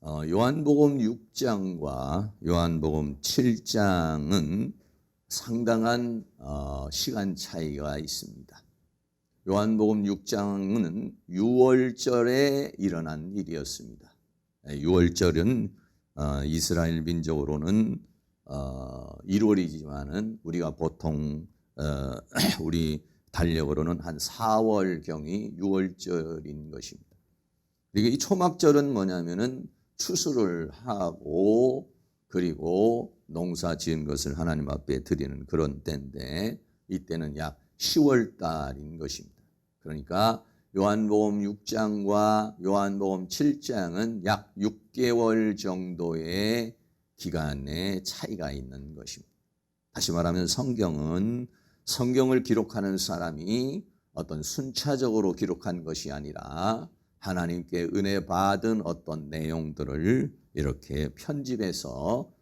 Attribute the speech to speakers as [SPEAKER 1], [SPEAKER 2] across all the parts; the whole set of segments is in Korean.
[SPEAKER 1] 요한복음 6장과 요한복음 7장은 상당한 시간 차이가 있습니다. 요한복음 6장은 유월절에 일어난 일이었습니다. 유월절은 이스라엘 민족으로는 1월이지만은 우리가 보통 우리 달력으로는 한 4월경이 유월절인 것입니다. 그리고 이 초막절은 뭐냐면은 추수를 하고 그리고 농사 지은 것을 하나님 앞에 드리는 그런 때인데 이때는 약 10월 달인 것입니다. 그러니까 요한복음 6장과 요한복음 7장은 약 6개월 정도의 기간의 차이가 있는 것입니다. 다시 말하면 성경을 기록하는 사람이 어떤 순차적으로 기록한 것이 아니라 하나님께 은혜 받은 어떤 내용들을 이렇게 편집해서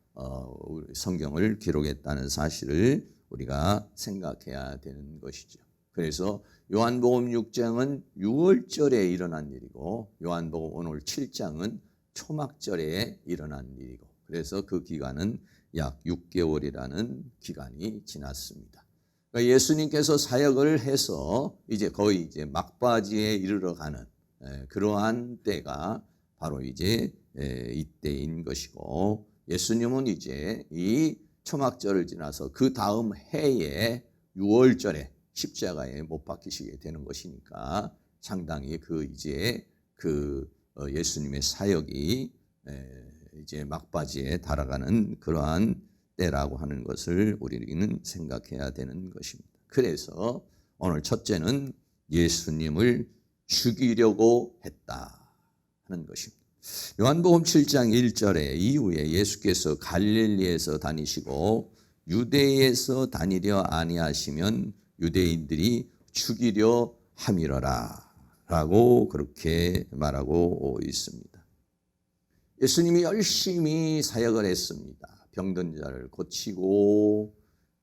[SPEAKER 1] 성경을 기록했다는 사실을 우리가 생각해야 되는 것이죠. 그래서 요한복음 6장은 6월절에 일어난 일이고 요한복음 오늘 7장은 초막절에 일어난 일이고 그래서 그 기간은 약 6개월이라는 기간이 지났습니다. 그러니까 예수님께서 사역을 해서 이제 거의 막바지에 이르러 가는 그러한 때가 바로 이제 이때인 것이고 예수님은 이제 이 초막절을 지나서 그 다음 해에 6월절에 십자가에 못 박히시게 되는 것이니까 상당히 예수님의 사역이 이제 막바지에 달아가는 그러한 때라고 하는 것을 우리는 생각해야 되는 것입니다. 그래서 오늘 첫째는 예수님을 죽이려고 했다 하는 것입니다. 요한복음 7장 1절에 이후에 예수께서 갈릴리에서 다니시고 유대에서 다니려 아니하시면 유대인들이 죽이려 함이러라 라고 그렇게 말하고 있습니다. 예수님이 열심히 사역을 했습니다. 병든 자를 고치고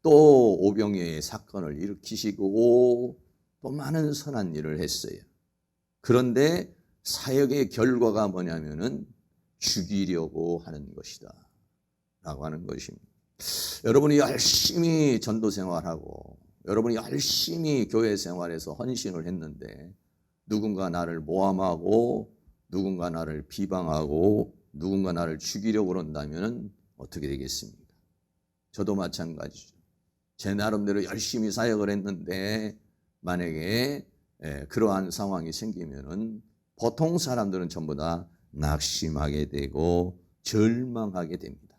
[SPEAKER 1] 또 오병이어의 사건을 일으키시고 또 많은 선한 일을 했어요. 그런데 사역의 결과가 뭐냐면은 죽이려고 하는 것이다 라고 하는 것입니다. 여러분이 열심히 전도 생활하고 여러분이 열심히 교회 생활에서 헌신을 했는데 누군가 나를 모함하고 누군가 나를 비방하고 누군가 나를 죽이려고 그런다면 어떻게 되겠습니까? 저도 마찬가지죠. 제 나름대로 열심히 사역을 했는데 만약에 그러한 상황이 생기면은 보통 사람들은 전부 다 낙심하게 되고 절망하게 됩니다.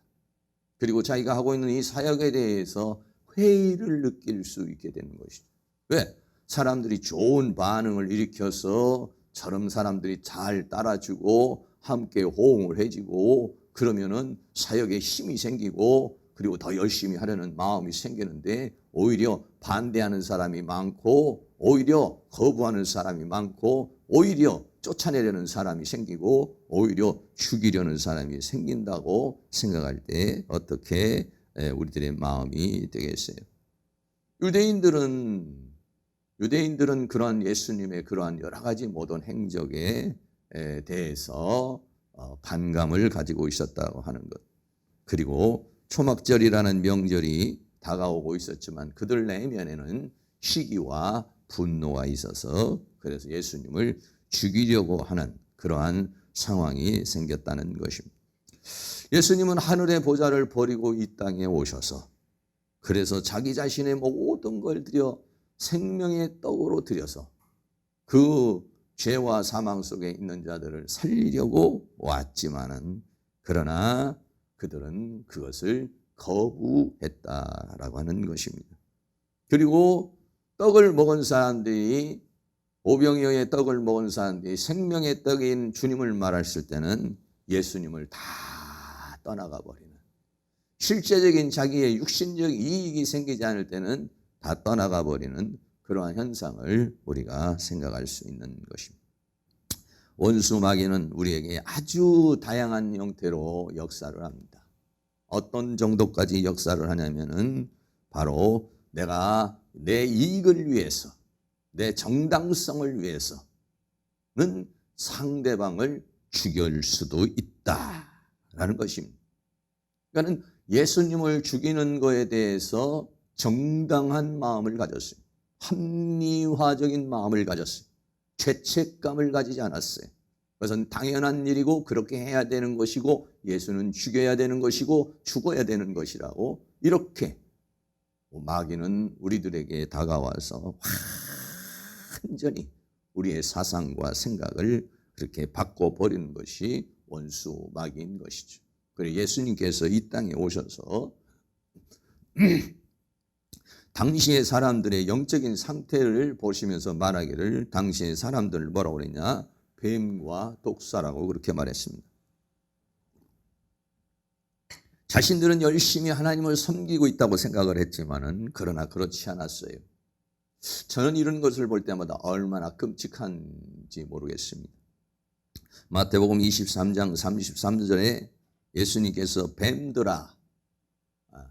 [SPEAKER 1] 그리고 자기가 하고 있는 이 사역에 대해서 회의를 느낄 수 있게 되는 것이죠. 왜? 사람들이 좋은 반응을 일으켜서 저런 사람들이 잘 따라주고 함께 호응을 해주고 그러면은 사역에 힘이 생기고 그리고 더 열심히 하려는 마음이 생기는데 오히려 반대하는 사람이 많고 오히려 거부하는 사람이 많고 오히려 쫓아내려는 사람이 생기고 오히려 죽이려는 사람이 생긴다고 생각할 때 어떻게 우리들의 마음이 되겠어요? 유대인들은 그러한 예수님의 그러한 여러 가지 모든 행적에 대해서 반감을 가지고 있었다고 하는 것. 그리고 초막절이라는 명절이 다가오고 있었지만 그들 내면에는 시기와 분노가 있어서 그래서 예수님을 죽이려고 하는 그러한 상황이 생겼다는 것입니다. 예수님은 하늘의 보좌를 버리고 이 땅에 오셔서 그래서 자기 자신의 모든 걸 드려 생명의 떡으로 드려서 그 죄와 사망 속에 있는 자들을 살리려고 왔지만은 그러나 그들은 그것을 거부했다라고 하는 것입니다. 그리고 떡을 먹은 사람들이 오병이어의 떡을 먹은 사람들이 생명의 떡인 주님을 말했을 때는 예수님을 다 떠나가 버리는 실제적인 자기의 육신적 이익이 생기지 않을 때는 다 떠나가 버리는 그러한 현상을 우리가 생각할 수 있는 것입니다. 원수 마귀는 우리에게 아주 다양한 형태로 역사를 합니다. 어떤 정도까지 역사를 하냐면은 바로 내가 내 이익을 위해서 내 정당성을 위해서는 상대방을 죽일 수도 있다라는 것입니다. 그러니까 예수님을 죽이는 것에 대해서 정당한 마음을 가졌어요. 합리화적인 마음을 가졌어요. 죄책감을 가지지 않았어요. 그것은 당연한 일이고 그렇게 해야 되는 것이고 예수는 죽여야 되는 것이고 죽어야 되는 것이라고 이렇게 마귀는 우리들에게 다가와서 완전히 우리의 사상과 생각을 그렇게 바꿔버리는 것이 원수 마귀인 것이죠. 그래서 예수님께서 이 땅에 오셔서 당시의 사람들의 영적인 상태를 보시면서 말하기를 당시의 사람들을 뭐라고 그랬냐? 뱀과 독사라고 그렇게 말했습니다. 자신들은 열심히 하나님을 섬기고 있다고 생각을 했지만은 그러나 그렇지 않았어요. 저는 이런 것을 볼 때마다 얼마나 끔찍한지 모르겠습니다. 마태복음 23장 33절에 예수님께서 뱀들아,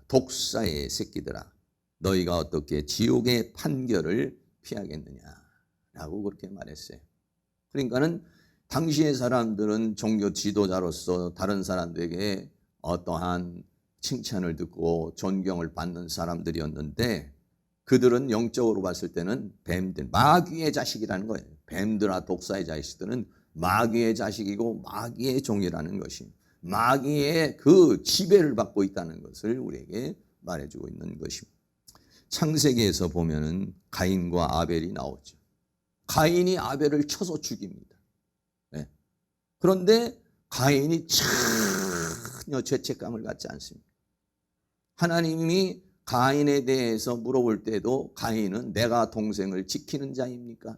[SPEAKER 1] 독사의 새끼들아, 너희가 어떻게 지옥의 판결을 피하겠느냐라고 그렇게 말했어요. 그러니까는 당시의 사람들은 종교 지도자로서 다른 사람들에게 어떠한 칭찬을 듣고 존경을 받는 사람들이었는데 그들은 영적으로 봤을 때는 뱀들, 마귀의 자식이라는 거예요. 뱀들아 독사의 자식들은 마귀의 자식이고 마귀의 종이라는 것입니다. 마귀의 그 지배를 받고 있다는 것을 우리에게 말해주고 있는 것입니다. 창세기에서 보면은 가인과 아벨이 나오죠. 가인이 아벨을 쳐서 죽입니다. 네. 그런데 가인이 전혀 죄책감을 갖지 않습니다. 하나님이 가인에 대해서 물어볼 때도 가인은 내가 동생을 지키는 자입니까?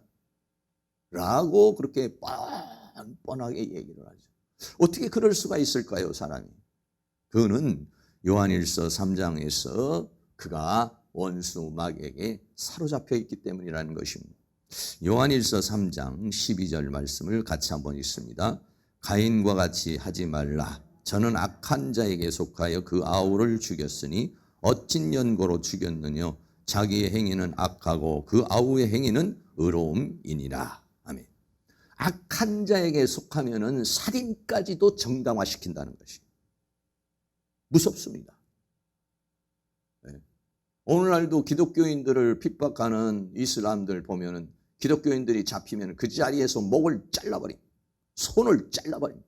[SPEAKER 1] 라고 그렇게 뻔뻔하게 얘기를 하죠. 어떻게 그럴 수가 있을까요, 사람이? 그는 요한일서 3장에서 그가 원수 마귀에게 사로잡혀 있기 때문이라는 것입니다. 요한일서 3장 12절 말씀을 같이 한번 읽습니다. 가인과 같이 하지 말라. 저는 악한 자에게 속하여 그 아우를 죽였으니 어찐 연고로 죽였느냐. 자기의 행위는 악하고 그 아우의 행위는 의로움이니라. 아멘. 악한 자에게 속하면은 살인까지도 정당화시킨다는 것이 무섭습니다. 네. 오늘날도 기독교인들을 핍박하는 이슬람들 보면은 기독교인들이 잡히면 그 자리에서 목을 잘라버립니다. 손을 잘라버립니다.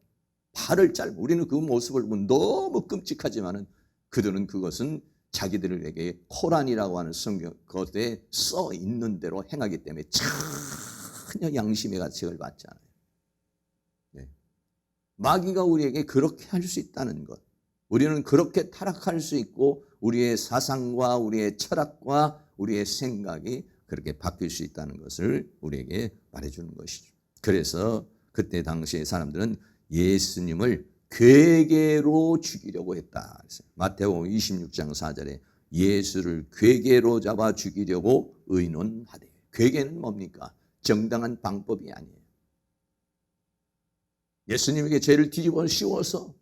[SPEAKER 1] 발을 우리는 그 모습을 보면 너무 끔찍하지만은 그들은 그것은 자기들에게 코란이라고 하는 성경 그것에 써 있는 대로 행하기 때문에 전혀 양심의 가책을 받지 않아요. 네. 마귀가 우리에게 그렇게 할 수 있다는 것, 우리는 그렇게 타락할 수 있고 우리의 사상과 우리의 철학과 우리의 생각이 그렇게 바뀔 수 있다는 것을 우리에게 말해주는 것이죠. 그래서 그때 당시의 사람들은 예수님을 괴계로 죽이려고 했다. 마태복음 26장 4절에 예수를 괴계로 잡아 죽이려고 의논하되. 괴계는 뭡니까? 정당한 방법이 아니에요. 예수님에게 죄를 뒤집어 씌워서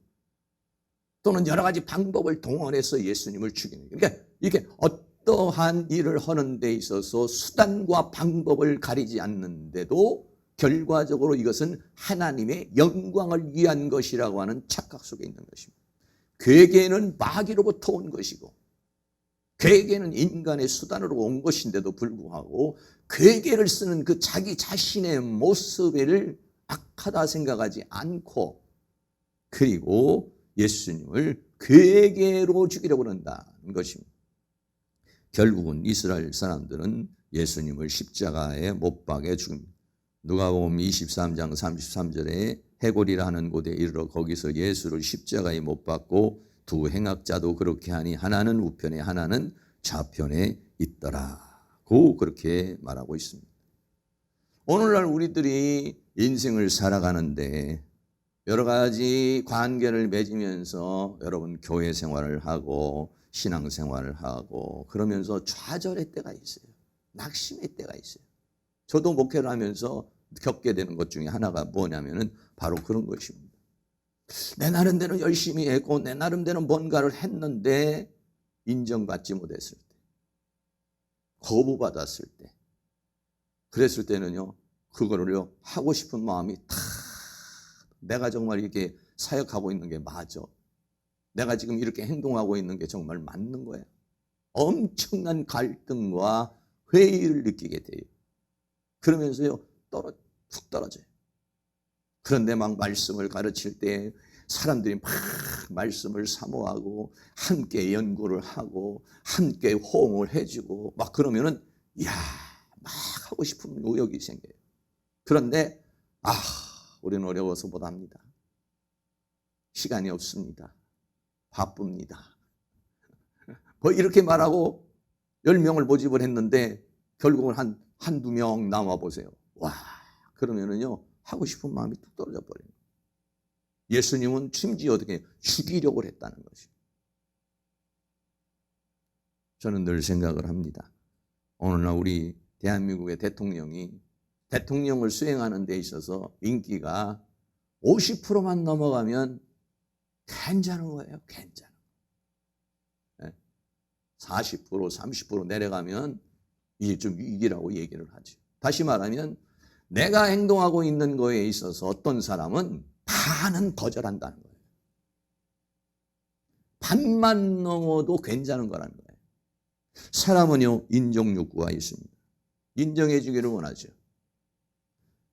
[SPEAKER 1] 또는 여러 가지 방법을 동원해서 예수님을 죽이는. 그러니까 이게 어떠한 일을 하는 데 있어서 수단과 방법을 가리지 않는데도 결과적으로 이것은 하나님의 영광을 위한 것이라고 하는 착각 속에 있는 것입니다. 괴계는 마귀로부터 온 것이고 괴계는 인간의 수단으로 온 것인데도 불구하고 괴계를 쓰는 그 자기 자신의 모습을 악하다 생각하지 않고 그리고 예수님을 괴계로 죽이려고 한다는 것입니다. 결국은 이스라엘 사람들은 예수님을 십자가에 못 박아 죽입니다. 누가복음 23장 33절에 해골이라 하는 곳에 이르러 거기서 예수를 십자가에 못 박고 두 행악자도 그렇게 하니 하나는 우편에 하나는 좌편에 있더라고 그렇게 말하고 있습니다. 오늘날 우리들이 인생을 살아가는데 여러 가지 관계를 맺으면서 여러분 교회 생활을 하고 신앙 생활을 하고 그러면서 좌절의 때가 있어요. 낙심의 때가 있어요. 저도 목회를 하면서 겪게 되는 것 중에 하나가 뭐냐면은 바로 그런 것입니다. 내 나름대로 열심히 했고 내 나름대로 뭔가를 했는데 인정받지 못했을 때, 거부받았을 때, 그랬을 때는요, 그거를요 하고 싶은 마음이 다 내가 정말 이렇게 사역하고 있는 게 맞아? 내가 지금 이렇게 행동하고 있는 게 정말 맞는 거야? 엄청난 갈등과 회의를 느끼게 돼요. 그러면서요, 툭 떨어져요. 그런데 막 말씀을 가르칠 때 사람들이 막 말씀을 사모하고 함께 연구를 하고 함께 호응을 해주고 막 그러면은 이야, 막 하고 싶은 의욕이 생겨요. 그런데 우리는 어려워서 못합니다. 시간이 없습니다. 바쁩니다. 뭐 이렇게 말하고 10명을 모집을 했는데 결국은 한두 명 남아 보세요. 와, 그러면은요, 하고 싶은 마음이 뚝 떨어져 버려요. 예수님은 심지어 어떻게 죽이려고 했다는 것이죠. 저는 늘 생각을 합니다. 오늘날 우리 대한민국의 대통령을 수행하는 데 있어서 인기가 50%만 넘어가면 괜찮은 거예요. 괜찮은 거예요. 40%, 30% 내려가면 이게 좀 위기라고 얘기를 하죠. 다시 말하면 내가 행동하고 있는 거에 있어서 어떤 사람은 반은 거절한다는 거예요. 반만 넘어도 괜찮은 거라는 거예요. 사람은요, 인정욕구가 있습니다. 인정해 주기를 원하죠.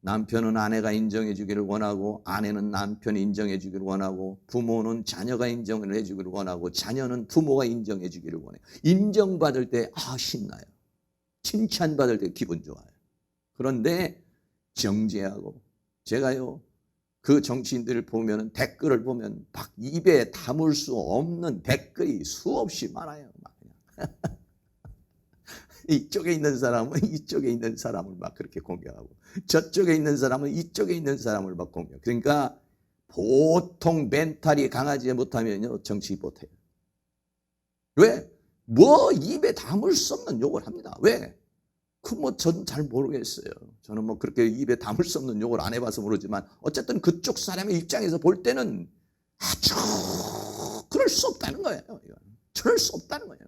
[SPEAKER 1] 남편은 아내가 인정해 주기를 원하고, 아내는 남편이 인정해 주기를 원하고, 부모는 자녀가 인정을 해 주기를 원하고, 자녀는 부모가 인정해 주기를 원해요. 인정받을 때 신나요. 칭찬받을 때 기분 좋아요. 그런데 정죄하고, 제가요, 그 정치인들을 보면, 댓글을 보면 막 입에 담을 수 없는 댓글이 수없이 많아요. 막 그냥. 이쪽에 있는 사람은 이쪽에 있는 사람을 막 그렇게 공격하고, 저쪽에 있는 사람은 이쪽에 있는 사람을 막 공격. 그러니까 보통 멘탈이 강하지 못하면요, 정치 못해요. 왜? 뭐 입에 담을 수 없는 욕을 합니다. 왜? 저는 잘 모르겠어요. 저는 뭐 그렇게 입에 담을 수 없는 욕을 안 해봐서 모르지만, 어쨌든 그쪽 사람의 입장에서 볼 때는 아주 그럴 수 없다는 거예요. 그럴 수 없다는 거예요.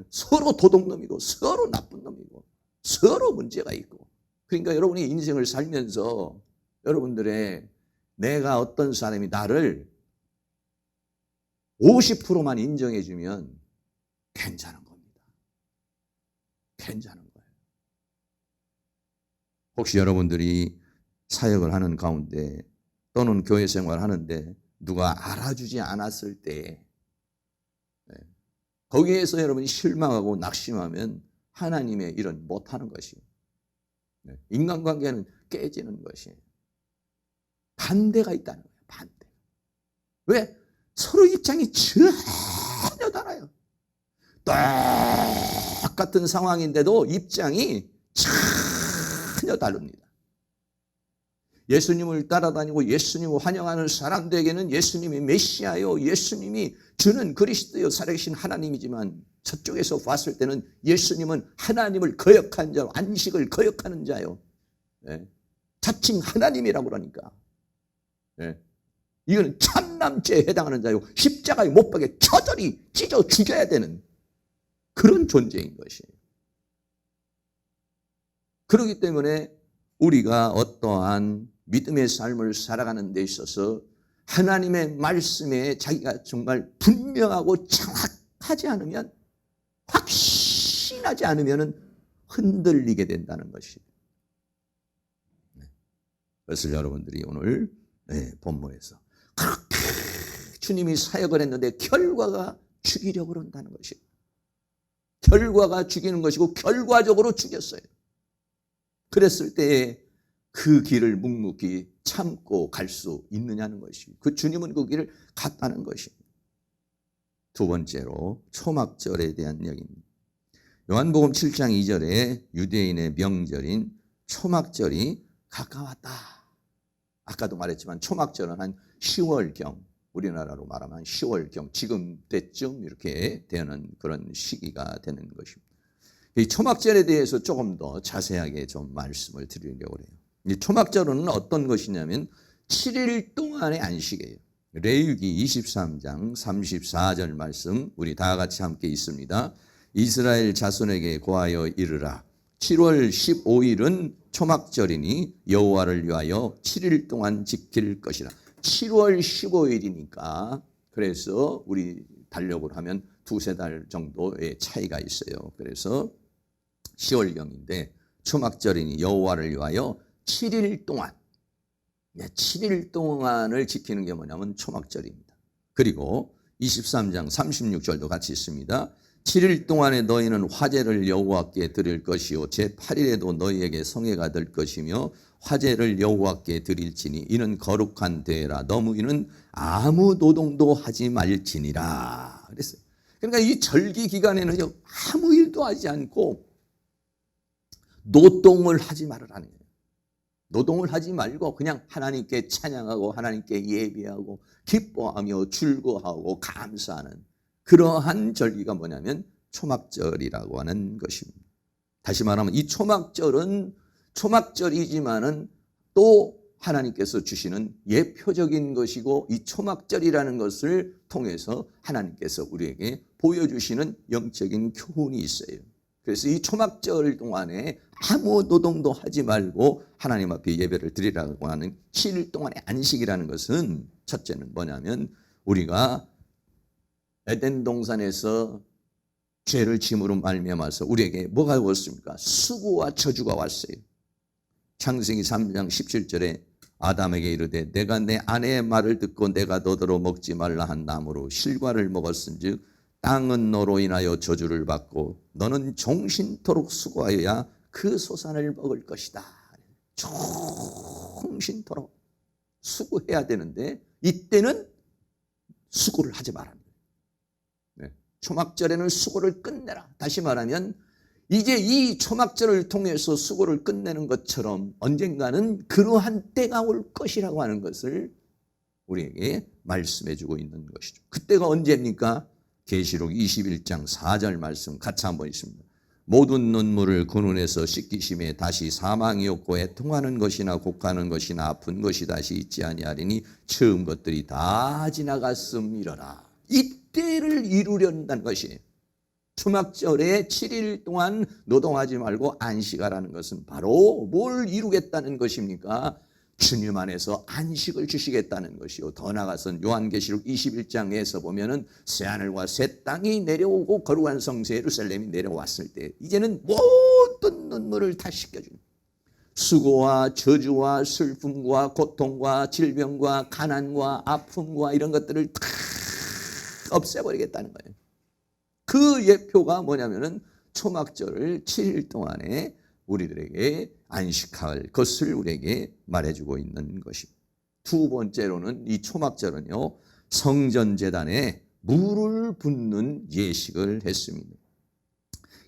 [SPEAKER 1] 서로 도둑놈이고, 서로 나쁜 놈이고, 서로 문제가 있고. 그러니까 여러분이 인생을 살면서 여러분들의 내가 어떤 사람이 나를 50%만 인정해 주면 괜찮은 겁니다. 괜찮은 거예요. 혹시 여러분들이 사역을 하는 가운데 또는 교회 생활을 하는데 누가 알아주지 않았을 때 거기에서 여러분이 실망하고 낙심하면 하나님의 일은 못하는 것이에요. 인간관계는 깨지는 것이에요. 반대가 있다는 거예요. 반대. 왜? 서로 입장이 전혀 달라요. 똑같은 상황인데도 입장이 전혀 다릅니다. 예수님을 따라다니고 예수님을 환영하는 사람들에게는 예수님이 메시아요, 예수님이 주는 그리스도요, 살아계신 하나님이지만, 저쪽에서 봤을 때는 예수님은 하나님을 거역한 자, 안식을 거역하는 자요. 자칭 하나님이라고 그러니까. 이거는 참남죄에 해당하는 자요, 십자가에 못 박에 처절히 찢어 죽여야 되는 그런 존재인 것이에요. 그렇기 때문에 우리가 어떠한 믿음의 삶을 살아가는 데 있어서 하나님의 말씀에 자기가 정말 분명하고 정확하지 않으면, 확신하지 않으면 흔들리게 된다는 것이에요. 그래서 여러분들이 오늘 본문에서 그렇게 주님이 사역을 했는데 결과가 죽이려고 그런다는 것이에요. 결과가 죽이는 것이고 결과적으로 죽였어요. 그랬을 때에 그 길을 묵묵히 참고 갈 수 있느냐는 것이, 그 주님은 그 길을 갔다는 것입니다. 두 번째로 초막절에 대한 이야기입니다. 요한복음 7장 2절에 유대인의 명절인 초막절이 가까웠다. 아까도 말했지만 초막절은 한 10월경, 우리나라로 말하면 10월경, 지금 때쯤 이렇게 되는 그런 시기가 되는 것입니다. 이 초막절에 대해서 조금 더 자세하게 좀 말씀을 드리려고 해요. 이 초막절은 어떤 것이냐면 7일 동안의 안식이에요. 레위기 23장 34절 말씀 우리 다 같이 함께 있습니다. 이스라엘 자손에게 고하여 이르라. 7월 15일은 초막절이니 여호와를 위하여 7일 동안 지킬 것이라. 7월 15일이니까 그래서 우리 달력으로 하면 두세 달 정도의 차이가 있어요. 그래서 10월경인데 초막절이니 여호와를 위하여 7일 동안 7일 동안을 지키는 게 뭐냐면 초막절입니다. 그리고 23장 36절도 같이 있습니다. 7일 동안에 너희는 화제를 여호와께 드릴 것이요 제8일에도 너희에게 성회가 될 것이며 화제를 여호와께 드릴지니 이는 거룩한 대회라 너무이는 아무 노동도 하지 말지니라 그랬어요. 그러니까 이 절기 기간에는 아무 일도 하지 않고 노동을 하지 말으라는 거예요. 노동을 하지 말고 그냥 하나님께 찬양하고 하나님께 예배하고 기뻐하며 즐거워하고 감사하는 그러한 절기가 뭐냐면 초막절이라고 하는 것입니다. 다시 말하면 이 초막절은 초막절이지만은 또 하나님께서 주시는 예표적인 것이고 이 초막절이라는 것을 통해서 하나님께서 우리에게 보여주시는 영적인 교훈이 있어요. 그래서 이 초막절 동안에 아무 노동도 하지 말고 하나님 앞에 예배를 드리라고 하는 7일 동안의 안식이라는 것은 첫째는 뭐냐면 우리가 에덴 동산에서 죄를 짐으로 말미암아서 우리에게 뭐가 왔습니까? 수고와 저주가 왔어요. 창세기 3장 17절에 아담에게 이르되 내가 내 아내의 말을 듣고 내가 너더러 먹지 말라 한 나무로 실과를 먹었은즉 땅은 너로 인하여 저주를 받고 너는 종신토록 수고하여야 그 소산을 먹을 것이다. 종신토록 수고해야 되는데 이때는 수고를 하지 말아야 합니다. 초막절에는 수고를 끝내라. 다시 말하면 이제 이 초막절을 통해서 수고를 끝내는 것처럼 언젠가는 그러한 때가 올 것이라고 하는 것을 우리에게 말씀해 주고 있는 것이죠. 그때가 언제입니까? 계시록 21장 4절 말씀 같이 한번 있습니다. 모든 눈물을 그 눈에서 씻기심에 다시 사망이 없고 애통하는 것이나 곡하는 것이나 아픈 것이 다시 있지 아니하리니 처음 것들이 다 지나갔음이러라. 이때를 이루려는 것이에요. 초막절에 7일 동안 노동하지 말고 안식하라는 것은 바로 뭘 이루겠다는 것입니까? 주님 안에서 안식을 주시겠다는 것이요. 더 나아가서는 요한계시록 21장에서 보면은 새하늘과 새 땅이 내려오고 거룩한 성새 예루살렘이 내려왔을 때 이제는 모든 눈물을 다 씻겨주는 수고와 저주와 슬픔과 고통과 질병과 가난과 아픔과 이런 것들을 다 없애버리겠다는 거예요. 그 예표가 뭐냐면은 초막절을 7일 동안에 우리들에게 안식할 것을 우리에게 말해주고 있는 것입니다. 두 번째로는 이 초막절은요, 성전제단에 물을 붓는 예식을 했습니다.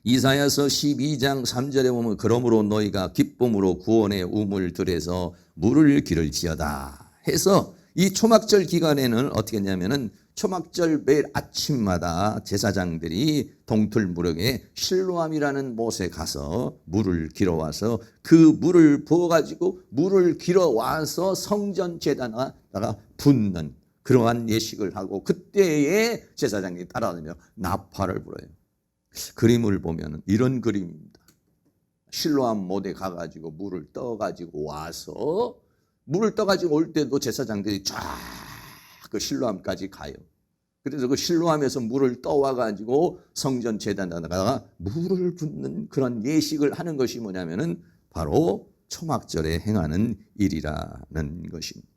[SPEAKER 1] 이사야서 12장 3절에 보면 그러므로 너희가 기쁨으로 구원의 우물 들에서 물을 기를지어다 해서 이 초막절 기간에는 어떻게 했냐면은 초막절 매일 아침마다 제사장들이 동틀무럭에 실로암이라는 못에 가서 물을 길어와서 그 물을 부어가지고 물을 길어와서 성전 제단에다가 붓는 그러한 예식을 하고 그때에 제사장이 따라다니며 나팔을 불어요. 그림을 보면 이런 그림입니다. 실로암 못에 가가지고 물을 떠가지고 와서 물을 떠가지고 올 때도 제사장들이 쫙 그 실로암까지 가요. 그래서 그 실로암에서 물을 떠와가지고 성전 제단에다가 물을 붓는 그런 예식을 하는 것이 뭐냐면은 바로 초막절에 행하는 일이라는 것입니다.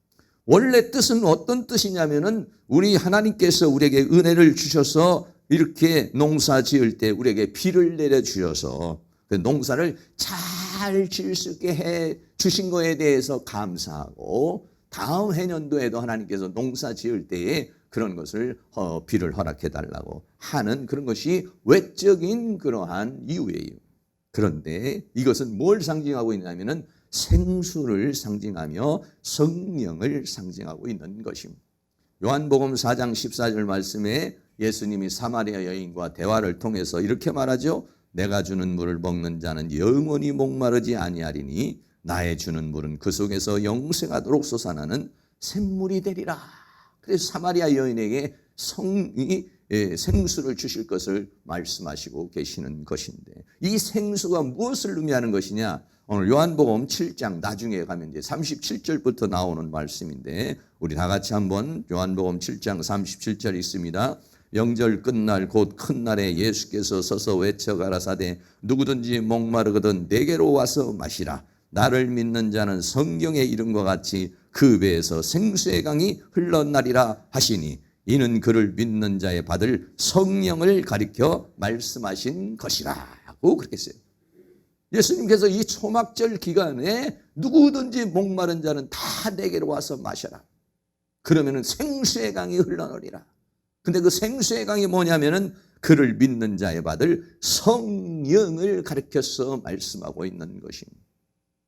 [SPEAKER 1] 원래 뜻은 어떤 뜻이냐면은 우리 하나님께서 우리에게 은혜를 주셔서 이렇게 농사 지을 때 우리에게 비를 내려 주셔서 그 농사를 잘 지을 수 있게 해 주신 거에 대해서 감사하고 다음 해년도에도 하나님께서 농사 지을 때에 그런 것을 비를 허락해 달라고 하는 그런 것이 외적인 그러한 이유예요. 그런데 이것은 뭘 상징하고 있냐면은 생수를 상징하며 성령을 상징하고 있는 것입니다. 요한복음 4장 14절 말씀에 예수님이 사마리아 여인과 대화를 통해서 이렇게 말하죠. 내가 주는 물을 먹는 자는 영원히 목마르지 아니하리니 나의 주는 물은 그 속에서 영생하도록 솟아나는 샘물이 되리라. 그래서 사마리아 여인에게 성이 생수를 주실 것을 말씀하시고 계시는 것인데, 이 생수가 무엇을 의미하는 것이냐? 오늘 요한복음 7장 나중에 가면 이제 37절부터 나오는 말씀인데, 우리 다 같이 한번 요한복음 7장 37절 있습니다. 명절 끝날 곧 큰 날에 예수께서 서서 외쳐 가라사대 누구든지 목마르거든 내게로 와서 마시라. 나를 믿는 자는 성경의 이름과 같이 그 배에서 생수의 강이 흘러나리라 하시니, 이는 그를 믿는 자의 받을 성령을 가리켜 말씀하신 것이라고 그렇게 했어요. 예수님께서 이 초막절 기간에 누구든지 목마른 자는 다 내게로 와서 마셔라. 그러면은 생수의 강이 흘러나리라. 근데 그 생수의 강이 뭐냐면은 그를 믿는 자의 받을 성령을 가리켜서 말씀하고 있는 것입니다.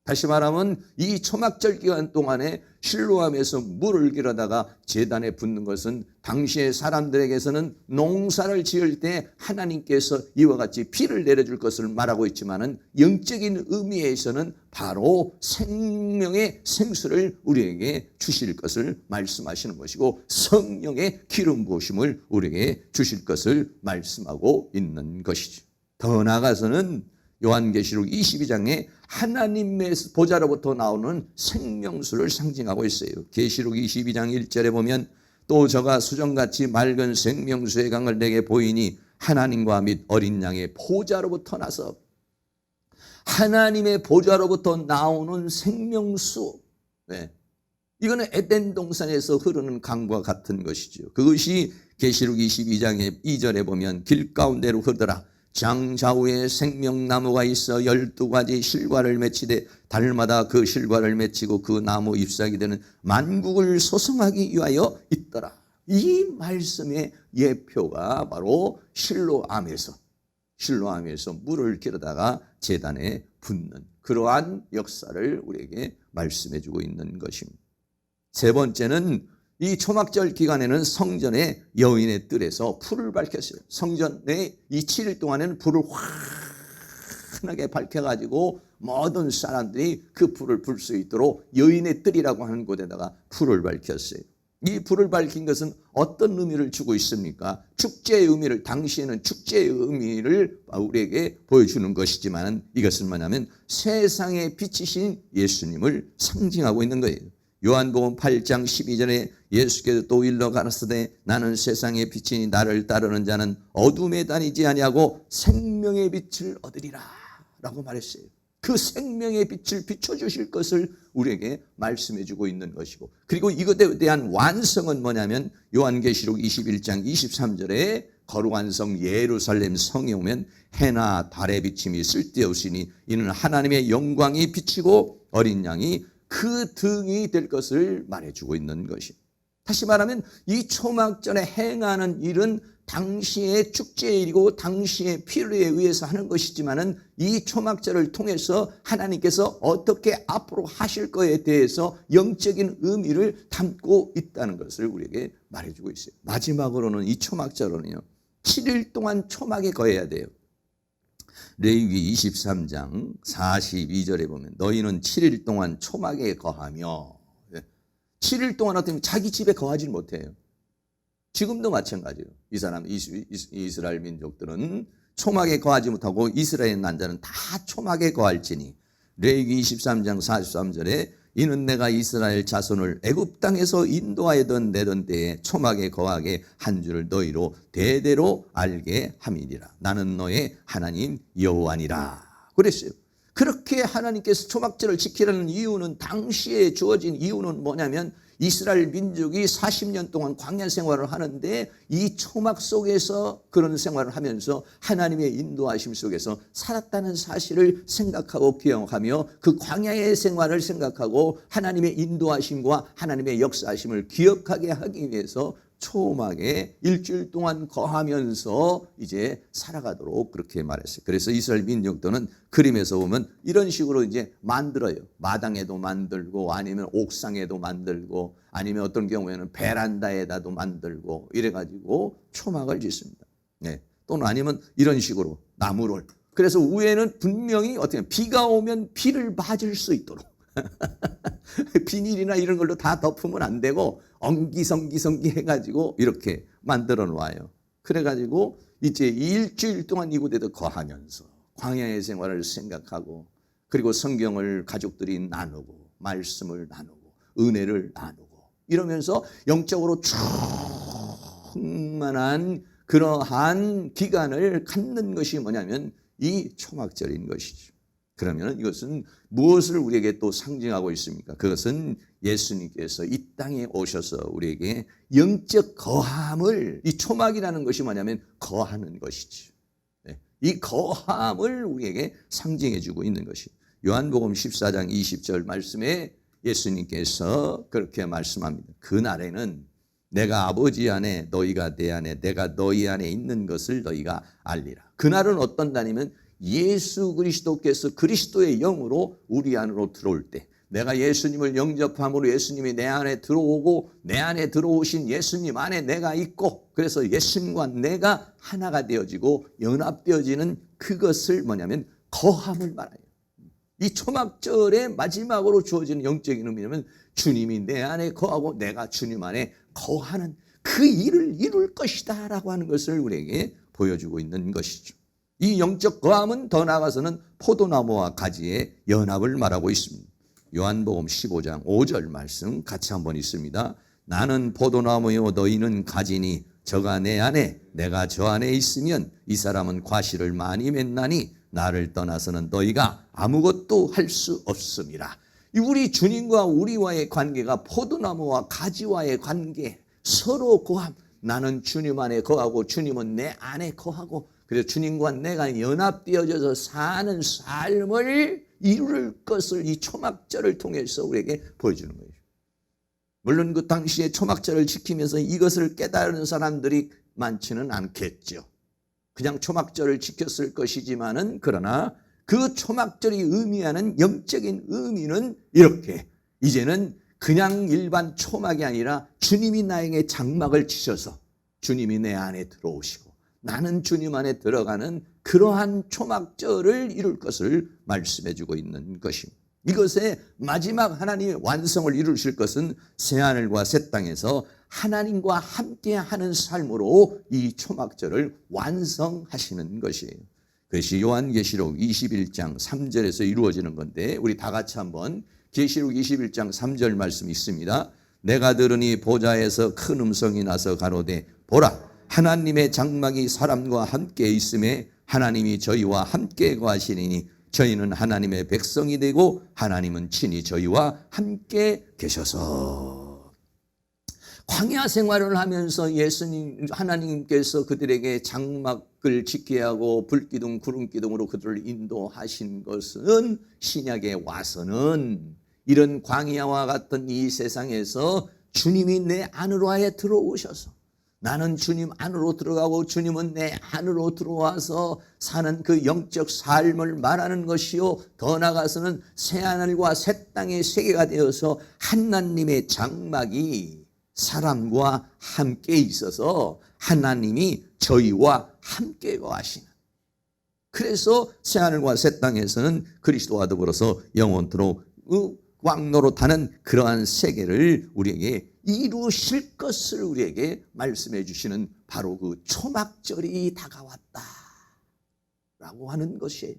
[SPEAKER 1] 다시 말하면 이 초막절 기간 동안에 실로암에서 물을 길어다가 제단에 붓는 것은 당시의 사람들에게서는 농사를 지을 때 하나님께서 이와 같이 비를 내려줄 것을 말하고 있지만은, 영적인 의미에서는 바로 생명의 생수를 우리에게 주실 것을 말씀하시는 것이고, 성령의 기름 부으심을 우리에게 주실 것을 말씀하고 있는 것이죠. 더 나아가서는 요한계시록 22장에 하나님의 보좌로부터 나오는 생명수를 상징하고 있어요. 계시록 22장 1절에 보면 또 저가 수정같이 맑은 생명수의 강을 내게 보이니 하나님과 및 어린 양의 보좌로부터 나서, 하나님의 보좌로부터 나오는 생명수. 네. 이거는 에덴 동산에서 흐르는 강과 같은 것이죠. 그것이 계시록 22장의 2절에 보면 길 가운데로 흐르더라. 장좌우에 생명나무가 있어 12가지 실과를 맺히되 달마다 그 실과를 맺히고 그 나무 잎사귀 되는 만국을 소성하기 위하여 있더라. 이 말씀의 예표가 바로 실로암에서 물을 길어다가 제단에 붓는 그러한 역사를 우리에게 말씀해 주고 있는 것입니다. 세 번째는 이 초막절 기간에는 성전의 여인의 뜰에서 불을 밝혔어요. 성전에 이 7일 동안에는 불을 환하게 밝혀가지고 모든 사람들이 그 불을 불 수 있도록 여인의 뜰이라고 하는 곳에다가 불을 밝혔어요. 이 불을 밝힌 것은 어떤 의미를 주고 있습니까? 축제의 의미를, 당시에는 축제의 의미를 우리에게 보여주는 것이지만, 이것은 뭐냐면 세상의 빛이신 예수님을 상징하고 있는 거예요. 요한복음 8장 12절에 예수께서 또 일러 가라사대 나는 세상의 빛이니 나를 따르는 자는 어둠에 다니지 아니하고 생명의 빛을 얻으리라 라고 말했어요. 그 생명의 빛을 비춰주실 것을 우리에게 말씀해 주고 있는 것이고, 그리고 이것에 대한 완성은 뭐냐면 요한계시록 21장 23절에 거룩한 성 예루살렘 성에 오면 해나 달의 비침이 쓸데없으니 이는 하나님의 영광이 비치고 어린 양이 그 등이 될 것을 말해주고 있는 것이. 다시 말하면 이 초막절에 행하는 일은 당시의 축제의 일이고 당시의 필요에 의해서 하는 것이지만은, 이 초막절을 통해서 하나님께서 어떻게 앞으로 하실 것에 대해서 영적인 의미를 담고 있다는 것을 우리에게 말해주고 있어요. 마지막으로는 이 초막절은요, 7일 동안 초막에 거해야 돼요. 레위기 23장 42절에 보면 너희는 7일 동안 초막에 거하며, 7일 동안 어떻게 자기 집에 거하지 못해요. 지금도 마찬가지예요. 이 사람 이스라엘 민족들은 초막에 거하지 못하고 이스라엘 난자는 다 초막에 거할지니, 레위기 23장 43절에 이는 내가 이스라엘 자손을 애굽 땅에서 인도하여던 내던 때에 초막에 거하게 한 줄을 너희로 대대로 알게 함이니라. 나는 너의 하나님 여호와니라 그랬어요. 그렇게 하나님께서 초막절을 지키라는 이유는, 당시에 주어진 이유는 뭐냐면 이스라엘 민족이 40년 동안 광야 생활을 하는데 이 초막 속에서 그런 생활을 하면서 하나님의 인도하심 속에서 살았다는 사실을 생각하고 기억하며 그 광야의 생활을 생각하고 하나님의 인도하심과 하나님의 역사하심을 기억하게 하기 위해서 초막에 일주일 동안 거하면서 이제 살아가도록 그렇게 말했어요. 그래서 이스라엘 민족들은 그림에서 보면 이런 식으로 이제 만들어요. 마당에도 만들고 아니면 옥상에도 만들고 아니면 어떤 경우에는 베란다에다도 만들고 이래가지고 초막을 짓습니다. 네. 또는 아니면 이런 식으로 나무를. 그래서 위에는 분명히 어떻게 비가 오면 비를 맞을 수 있도록 비닐이나 이런 걸로 다 덮으면 안 되고 엉기성기 해가지고 이렇게 만들어 놓아요. 그래가지고 이제 일주일 동안 이곳에도 거하면서 광야의 생활을 생각하고 그리고 성경을 가족들이 나누고 말씀을 나누고 은혜를 나누고 이러면서 영적으로 충만한 그러한 기간을 갖는 것이 뭐냐면 이 초막절인 것이죠. 그러면 이것은 무엇을 우리에게 또 상징하고 있습니까? 그것은 예수님께서 이 땅에 오셔서 우리에게 영적 거함을, 이 초막이라는 것이 뭐냐면 거하는 것이죠. 이 거함을 우리에게 상징해 주고 있는 것이에요. 요한복음 14장 20절 말씀에 예수님께서 그렇게 말씀합니다. 그날에는 내가 아버지 안에 너희가 내 안에 내가 너희 안에 있는 것을 너희가 알리라. 그날은 어떤 날이면 예수 그리스도께서 그리스도의 영으로 우리 안으로 들어올 때, 내가 예수님을 영접함으로 예수님이 내 안에 들어오고 내 안에 들어오신 예수님 안에 내가 있고, 그래서 예수님과 내가 하나가 되어지고 연합되어지는 그것을 뭐냐면 거함을 말해요. 이 초막절의 마지막으로 주어지는 영적인 의미는 주님이 내 안에 거하고 내가 주님 안에 거하는 그 일을 이룰 것이다 라고 하는 것을 우리에게 보여주고 있는 것이죠. 이 영적 거함은 더 나아가서는 포도나무와 가지의 연합을 말하고 있습니다. 요한복음 15장 5절 말씀 같이 한번 있습니다. 나는 포도나무요 너희는 가지니 저가 내 안에 내가 저 안에 있으면 이 사람은 과실을 많이 맺나니 나를 떠나서는 너희가 아무것도 할 수 없음이라. 우리 주님과 우리와의 관계가 포도나무와 가지와의 관계, 서로 거함. 나는 주님 안에 거하고 주님은 내 안에 거하고, 그래서 주님과 내가 연합되어져서 사는 삶을 이룰 것을 이 초막절을 통해서 우리에게 보여주는 거예요. 물론 그 당시에 초막절을 지키면서 이것을 깨달은 사람들이 많지는 않겠죠. 그냥 초막절을 지켰을 것이지만은, 그러나 그 초막절이 의미하는 영적인 의미는 이렇게, 이제는 그냥 일반 초막이 아니라 주님이 나에게 장막을 치셔서 주님이 내 안에 들어오시고 나는 주님 안에 들어가는 그러한 초막절을 이룰 것을 말씀해 주고 있는 것입니다. 이것의 마지막 하나님의 완성을 이루실 것은 새하늘과 새 땅에서 하나님과 함께하는 삶으로 이 초막절을 완성하시는 것이에요. 그것이 요한계시록 21장 3절에서 이루어지는 건데, 우리 다 같이 한번 계시록 21장 3절 말씀이 있습니다. 내가 들으니 보좌에서 큰 음성이 나서 가로되 보라 하나님의 장막이 사람과 함께 있음에 하나님이 저희와 함께 거하시리니 저희는 하나님의 백성이 되고 하나님은 친히 저희와 함께 계셔서. 광야 생활을 하면서 예수님 하나님께서 그들에게 장막을 짓게 하고 불기둥 구름기둥으로 그들을 인도하신 것은 신약에 와서는 이런 광야와 같은 이 세상에서 주님이 내 안으로 아예 들어오셔서 나는 주님 안으로 들어가고 주님은 내 안으로 들어와서 사는 그 영적 삶을 말하는 것이요, 더 나아가서는 새하늘과 새 땅의 세계가 되어서 하나님의 장막이 사람과 함께 있어서 하나님이 저희와 함께 거하시는, 그래서 새하늘과 새 땅에서는 그리스도와 더불어서 영원토록 왕노릇하는 그러한 세계를 우리에게 이루실 것을 우리에게 말씀해 주시는 바로 그 초막절이 다가왔다 라고 하는 것이에요.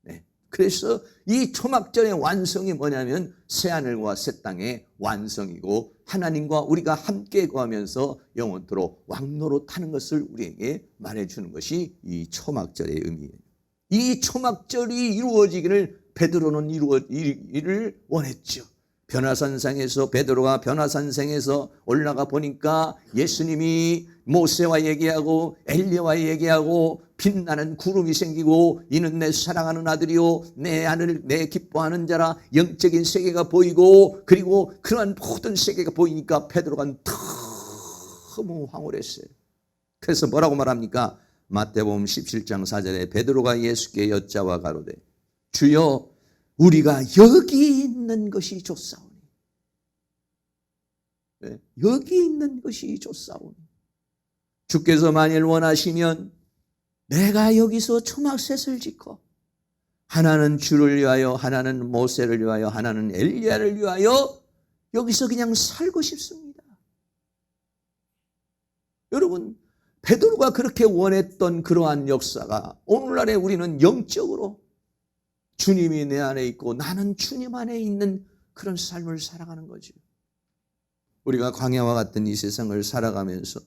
[SPEAKER 1] 네. 그래서 이 초막절의 완성이 뭐냐면 새하늘과 새 땅의 완성이고 하나님과 우리가 함께 거하면서 영원토록 왕노릇하는 것을 우리에게 말해주는 것이 이 초막절의 의미예요. 이 초막절이 이루어지기를 베드로는 이를 원했죠. 변화산상에서 베드로가 변화산상에서 올라가 보니까 예수님이 모세와 얘기하고 엘리야와 얘기하고 빛나는 구름이 생기고 이는 내 사랑하는 아들이요 내 아들 내 기뻐하는 자라, 영적인 세계가 보이고 그리고 그러한 모든 세계가 보이니까 베드로가 너무 황홀했어요. 그래서 뭐라고 말합니까? 마태복음 17장 4절에 베드로가 예수께 여짜와 가로되 주여 우리가 여기 있는 것이 좋사오니. 네, 여기 있는 것이 좋사오니. 주께서 만일 원하시면 내가 여기서 초막셋을 짓고 하나는 주를 위하여 하나는 모세를 위하여 하나는 엘리야를 위하여 여기서 그냥 살고 싶습니다. 여러분, 베드로가 그렇게 원했던 그러한 역사가 오늘날에 우리는 영적으로 주님이 내 안에 있고 나는 주님 안에 있는 그런 삶을 살아가는 거죠. 우리가 광야와 같은 이 세상을 살아가면서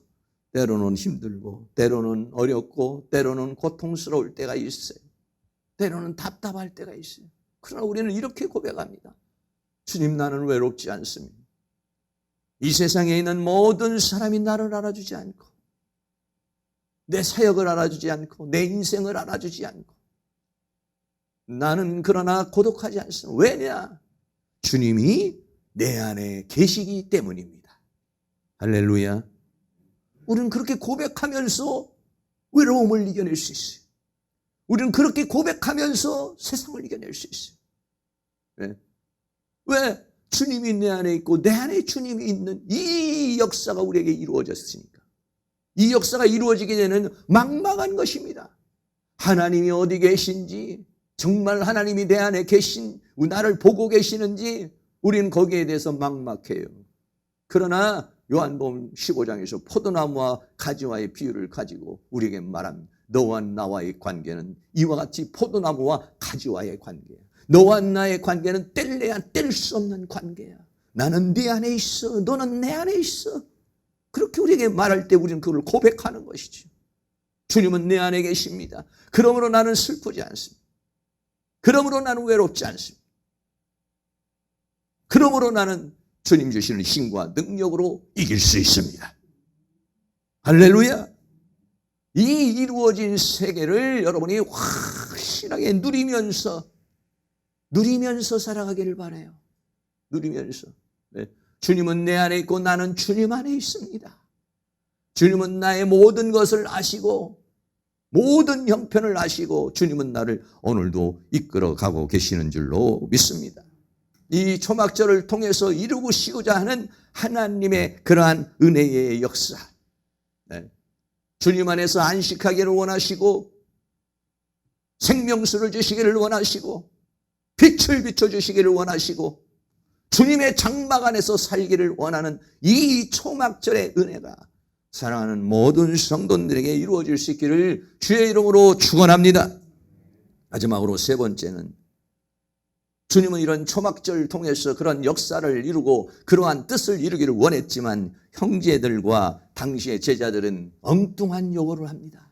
[SPEAKER 1] 때로는 힘들고 때로는 어렵고 때로는 고통스러울 때가 있어요. 때로는 답답할 때가 있어요. 그러나 우리는 이렇게 고백합니다. 주님, 나는 외롭지 않습니다. 이 세상에 있는 모든 사람이 나를 알아주지 않고 내 사역을 알아주지 않고 내 인생을 알아주지 않고 나는 그러나 고독하지 않습니다. 왜냐? 주님이 내 안에 계시기 때문입니다. 할렐루야. 우리는 그렇게 고백하면서 외로움을 이겨낼 수 있어요. 우리는 그렇게 고백하면서 세상을 이겨낼 수 있어요. 왜? 왜? 주님이 내 안에 있고 내 안에 주님이 있는 이 역사가 우리에게 이루어졌으니까. 이 역사가 이루어지게 되는 막막한 것입니다. 하나님이 어디 계신지, 정말 하나님이 내 안에 계신, 나를 보고 계시는지 우리는 거기에 대해서 막막해요. 그러나 요한복음 15장에서 포도나무와 가지와의 비유를 가지고 우리에게 말합니다. 너와 나와의 관계는 이와 같이 포도나무와 가지와의 관계야. 너와 나의 관계는 뗄래야 뗄 수 없는 관계야. 나는 네 안에 있어. 너는 내 안에 있어. 그렇게 우리에게 말할 때 우리는 그걸 고백하는 것이죠. 주님은 내 안에 계십니다. 그러므로 나는 슬프지 않습니다. 그러므로 나는 외롭지 않습니다. 그러므로 나는 주님 주시는 힘과 능력으로 이길 수 있습니다. 할렐루야. 이 이루어진 세계를 여러분이 확실하게 누리면서 살아가기를 바라요. 누리면서. 네. 주님은 내 안에 있고 나는 주님 안에 있습니다. 주님은 나의 모든 것을 아시고 모든 형편을 아시고 주님은 나를 오늘도 이끌어가고 계시는 줄로 믿습니다. 이 초막절을 통해서 이루시고자 하는 하나님의 그러한 은혜의 역사. 네. 주님 안에서 안식하기를 원하시고 생명수를 주시기를 원하시고 빛을 비춰주시기를 원하시고 주님의 장막 안에서 살기를 원하는 이 초막절의 은혜가 사랑하는 모든 성도들에게 이루어질 수 있기를 주의 이름으로 축원합니다. 마지막으로 세 번째는 주님은 이런 초막절을 통해서 그런 역사를 이루고 그러한 뜻을 이루기를 원했지만 형제들과 당시의 제자들은 엉뚱한 요구를 합니다.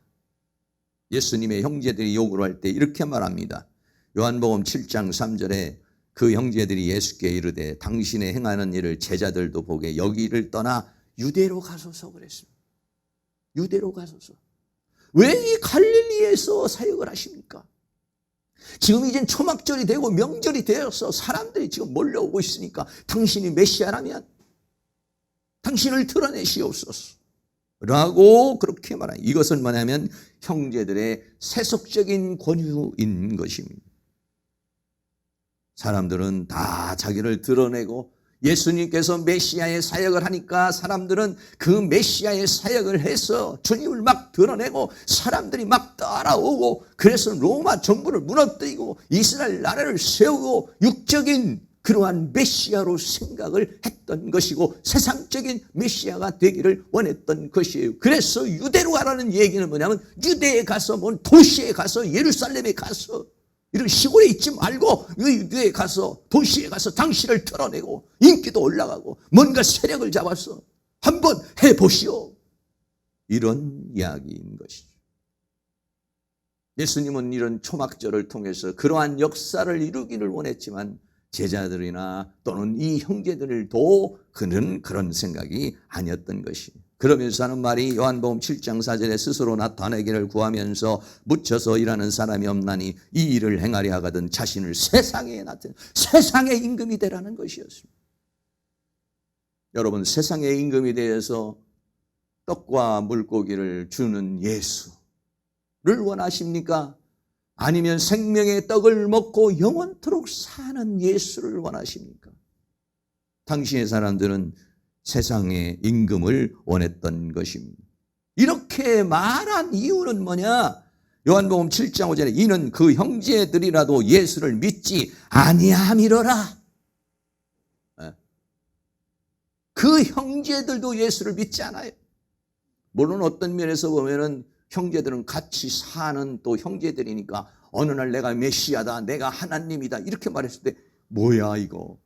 [SPEAKER 1] 예수님의 형제들이 요구를 할 때 이렇게 말합니다. 요한복음 7장 3절에 그 형제들이 예수께 이르되 당신의 행하는 일을 제자들도 보게 여기를 떠나 유대로 가소서 그랬습니다. 유대로 가소서. 왜 이 갈릴리에서 사역을 하십니까? 지금 이젠 초막절이 되고 명절이 되어서 사람들이 지금 몰려오고 있으니까 당신이 메시아라면 당신을 드러내시옵소서 라고 그렇게 말합니다. 이것은 뭐냐면 형제들의 세속적인 권유인 것입니다. 사람들은 다 자기를 드러내고 예수님께서 메시아의 사역을 하니까 사람들은 그 메시아의 사역을 해서 주님을 막 드러내고 사람들이 막 따라오고 그래서 로마 정부를 무너뜨리고 이스라엘 나라를 세우고 육적인 그러한 메시아로 생각을 했던 것이고 세상적인 메시아가 되기를 원했던 것이에요. 그래서 유대로 가라는 얘기는 뭐냐면 유대에 가서 뭔 도시에 가서 예루살렘에 가서 이런 시골에 있지 말고 유대에 가서 도시에 가서 당신을 드러내고 인기도 올라가고 뭔가 세력을 잡아서 한번 해보시오. 이런 이야기인 것이죠. 예수님은 이런 초막절을 통해서 그러한 역사를 이루기를 원했지만 제자들이나 또는 이 형제들도 그런 생각이 아니었던 것이에요. 그러면서 하는 말이 요한복음 7장 4절에 스스로 나타내기를 구하면서 묻혀서 일하는 사람이 없나니 이 일을 행하려 하거든 자신을 세상에 나타내 세상의 임금이 되라는 것이었습니다. 여러분 세상의 임금이 되어서 떡과 물고기를 주는 예수를 원하십니까? 아니면 생명의 떡을 먹고 영원토록 사는 예수를 원하십니까? 당시의 사람들은 세상의 임금을 원했던 것입니다. 이렇게 말한 이유는 뭐냐? 요한복음 7장 5절에 이는 그 형제들이라도 예수를 믿지 아니함이로라. 그 형제들도 예수를 믿지 않아요. 물론 어떤 면에서 보면은 형제들은 같이 사는 또 형제들이니까 어느 날 내가 메시아다, 내가 하나님이다 이렇게 말했을 때 뭐야 이거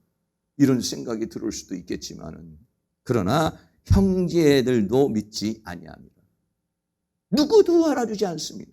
[SPEAKER 1] 이런 생각이 들을 수도 있겠지만은 그러나 형제들도 믿지 아니합니다. 누구도 알아주지 않습니다.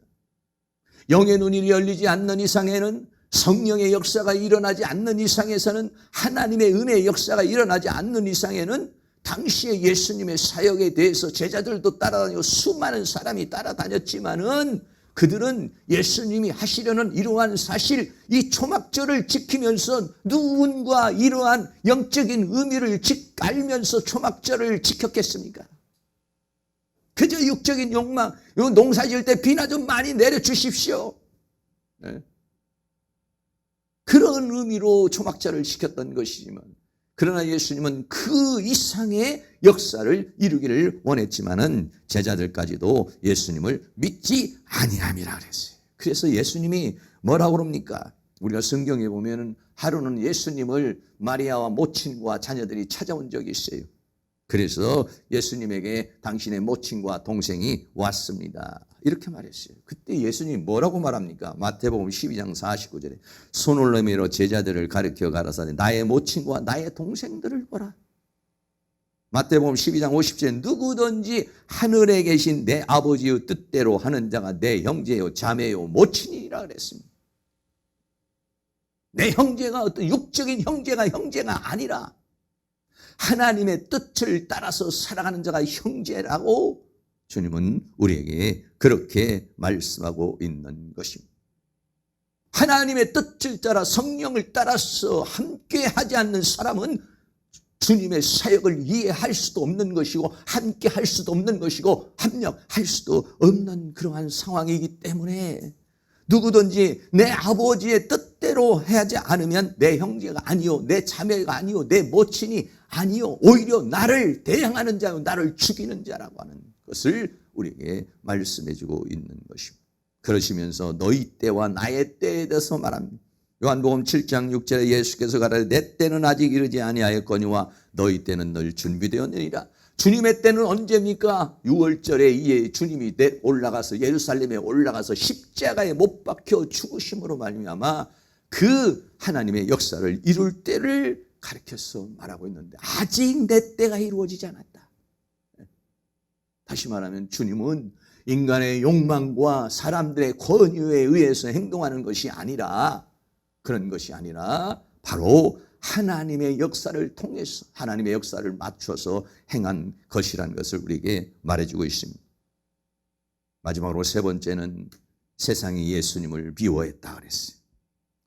[SPEAKER 1] 영의 눈이 열리지 않는 이상에는, 성령의 역사가 일어나지 않는 이상에서는, 하나님의 은혜의 역사가 일어나지 않는 이상에는 당시에 예수님의 사역에 대해서 제자들도 따라다니고 수많은 사람이 따라다녔지만은 그들은 예수님이 하시려는 이러한 사실, 이 초막절을 지키면서 누군가 이러한 영적인 의미를 알면서 초막절을 지켰겠습니까? 그저 육적인 욕망, 농사 지을 때 비나 좀 많이 내려주십시오. 네. 그런 의미로 초막절을 지켰던 것이지만, 그러나 예수님은 그 이상의 역사를 이루기를 원했지만은 제자들까지도 예수님을 믿지 아니함이라 그랬어요. 그래서 예수님이 뭐라고 그럽니까? 우리가 성경에 보면은 하루는 예수님을 마리아와 모친과 자녀들이 찾아온 적이 있어요. 그래서 예수님에게 당신의 모친과 동생이 왔습니다. 이렇게 말했어요. 그때 예수님이 뭐라고 말합니까? 마태복음 12장 49절에 손을 내밀어 제자들을 가르쳐 가라사대 나의 모친과 나의 동생들을 보라. 마태복음 12장 50절에 누구든지 하늘에 계신 내 아버지의 뜻대로 하는 자가 내 형제요 자매요 모친이라 그랬습니다. 내 형제가 어떤 육적인 형제가 아니라 하나님의 뜻을 따라서 살아가는 자가 형제라고 주님은 우리에게 그렇게 말씀하고 있는 것입니다. 하나님의 뜻을 따라 성령을 따라서 함께 하지 않는 사람은 주님의 사역을 이해할 수도 없는 것이고 함께 할 수도 없는 것이고 합력할 수도 없는 그러한 상황이기 때문에 누구든지 내 아버지의 뜻대로 하지 않으면 내 형제가 아니요, 내 자매가 아니요, 내 모친이 아니요, 오히려 나를 대항하는 자요, 나를 죽이는 자라고 하는 것을 우리에게 말씀해주고 있는 것입니다. 그러시면서 너희 때와 나의 때에 대해서 말합니다. 요한복음 7장 6절에 예수께서 가라사대 내 때는 아직 이르지 아니하였거니와 너희 때는 늘 준비되었느니라. 주님의 때는 언제입니까? 6월절에 주님이 올라가서 예루살렘에 올라가서 십자가에 못 박혀 죽으심으로 말미암아 그 하나님의 역사를 이룰 때를 가르쳐서 말하고 있는데 아직 내 때가 이루어지지 않았다. 다시 말하면 주님은 인간의 욕망과 사람들의 권유에 의해서 행동하는 것이 아니라 그런 것이 아니라 바로 하나님의 역사를 통해서 하나님의 역사를 맞춰서 행한 것이라는 것을 우리에게 말해주고 있습니다. 마지막으로 세 번째는 세상이 예수님을 미워했다 그랬어요.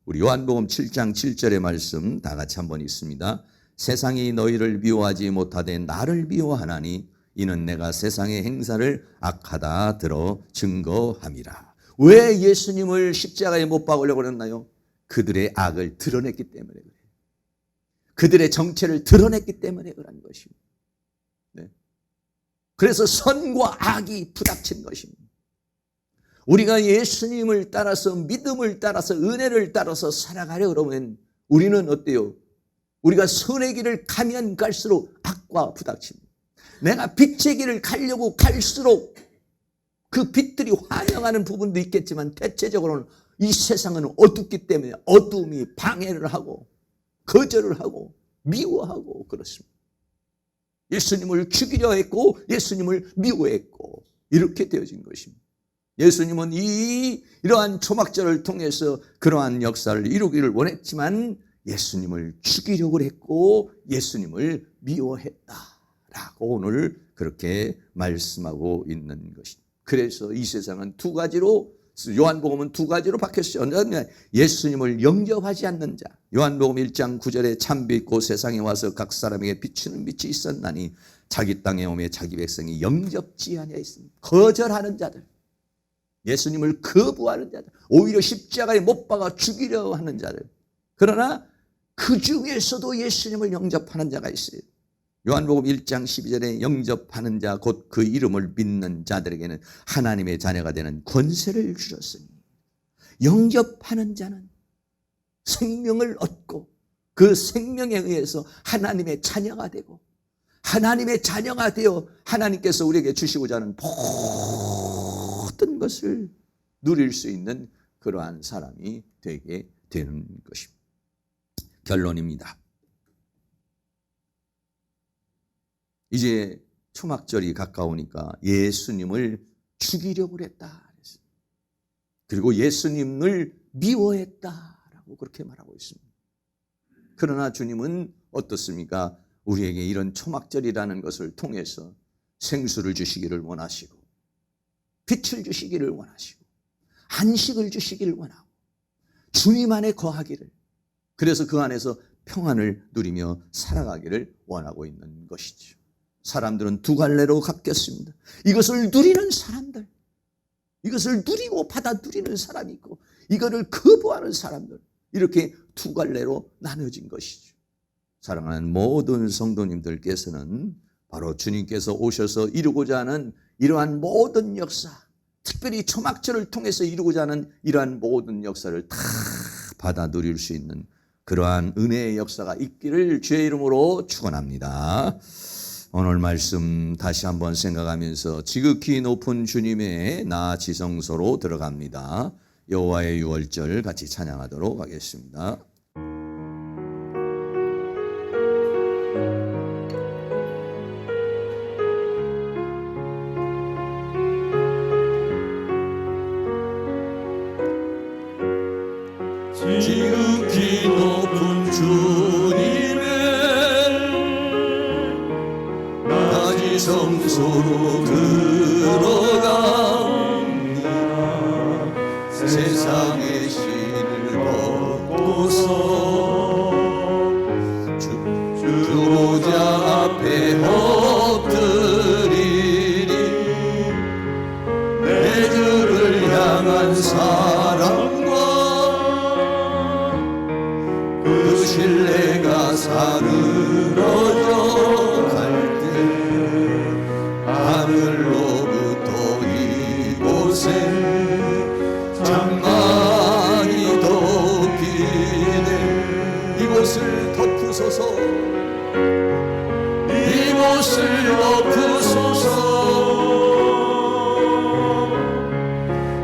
[SPEAKER 1] 우리 요한복음 7장 7절의 말씀 다 같이 한번 읽습니다. 세상이 너희를 미워하지 못하되 나를 미워하나니 이는 내가 세상의 행사를 악하다 들어 증거함이라. 왜 예수님을 십자가에 못 박으려고 그랬나요? 그들의 악을 드러냈기 때문에 그래요. 그들의 정체를 드러냈기 때문에 그런 것입니다. 네. 그래서 선과 악이 부닥친 것입니다. 우리가 예수님을 따라서 믿음을 따라서 은혜를 따라서 살아가려 그러면 우리는 어때요? 우리가 선의 길을 가면 갈수록 악과 부닥칩니다. 내가 빛의 길을 가려고 갈수록 그 빛들이 환영하는 부분도 있겠지만 대체적으로는 이 세상은 어둡기 때문에 어둠이 방해를 하고 거절을 하고 미워하고 그렇습니다. 예수님을 죽이려 했고 예수님을 미워했고 이렇게 되어진 것입니다. 예수님은 이러한 초막절을 통해서 그러한 역사를 이루기를 원했지만 예수님을 죽이려고 했고 예수님을 미워했다라고 오늘 그렇게 말씀하고 있는 것입니다. 그래서 이 세상은 두 가지로 요한복음은 두 가지로 바뀌었어요. 예수님을 영접하지 않는 자. 요한복음 1장 9절에 참빛 곧 세상에 와서 각 사람에게 비추는 빛이 있었나니 자기 땅에 오매 자기 백성이 영접지 아니하였습니다. 거절하는 자들. 예수님을 거부하는 자들. 오히려 십자가에 못 박아 죽이려 하는 자들. 그러나 그 중에서도 예수님을 영접하는 자가 있어요. 요한복음 1장 12절에 영접하는 자 곧 그 이름을 믿는 자들에게는 하나님의 자녀가 되는 권세를 주셨으니 영접하는 자는 생명을 얻고 그 생명에 의해서 하나님의 자녀가 되고 하나님의 자녀가 되어 하나님께서 우리에게 주시고자 하는 모든 것을 누릴 수 있는 그러한 사람이 되게 되는 것입니다. 결론입니다. 이제 초막절이 가까우니까 예수님을 죽이려고 그랬다. 그리고 예수님을 미워했다라고 그렇게 말하고 있습니다. 그러나 주님은 어떻습니까? 우리에게 이런 초막절이라는 것을 통해서 생수를 주시기를 원하시고, 빛을 주시기를 원하시고, 안식을 주시기를 원하고, 주님 안에 거하기를, 그래서 그 안에서 평안을 누리며 살아가기를 원하고 있는 것이죠. 사람들은 두 갈래로 깎였습니다. 이것을 누리는 사람들, 이것을 누리고 받아 누리는 사람이 있고, 이거를 거부하는 사람들, 이렇게 두 갈래로 나눠진 것이죠. 사랑하는 모든 성도님들께서는 바로 주님께서 오셔서 이루고자 하는 이러한 모든 역사, 특별히 초막절을 통해서 이루고자 하는 이러한 모든 역사를 다 받아 누릴 수 있는 그러한 은혜의 역사가 있기를 주의 이름으로 축원합니다. 오늘 말씀 다시 한번 생각하면서 지극히 높은 주님의 나 지성소로 들어갑니다. 여호와의 유월절 같이 찬양하도록 하겠습니다. 지극히 높은 주님의 나 지성소로 들어갑니다. 세상의 신을 벗고서 주보자 앞에 엎드리리. 내 주를 향한 사랑과 그 신뢰가 사르러져 갈 때 하늘로부터 이곳에 장막이 덮이네. 이곳을 덮으소서, 이곳을 덮으소서,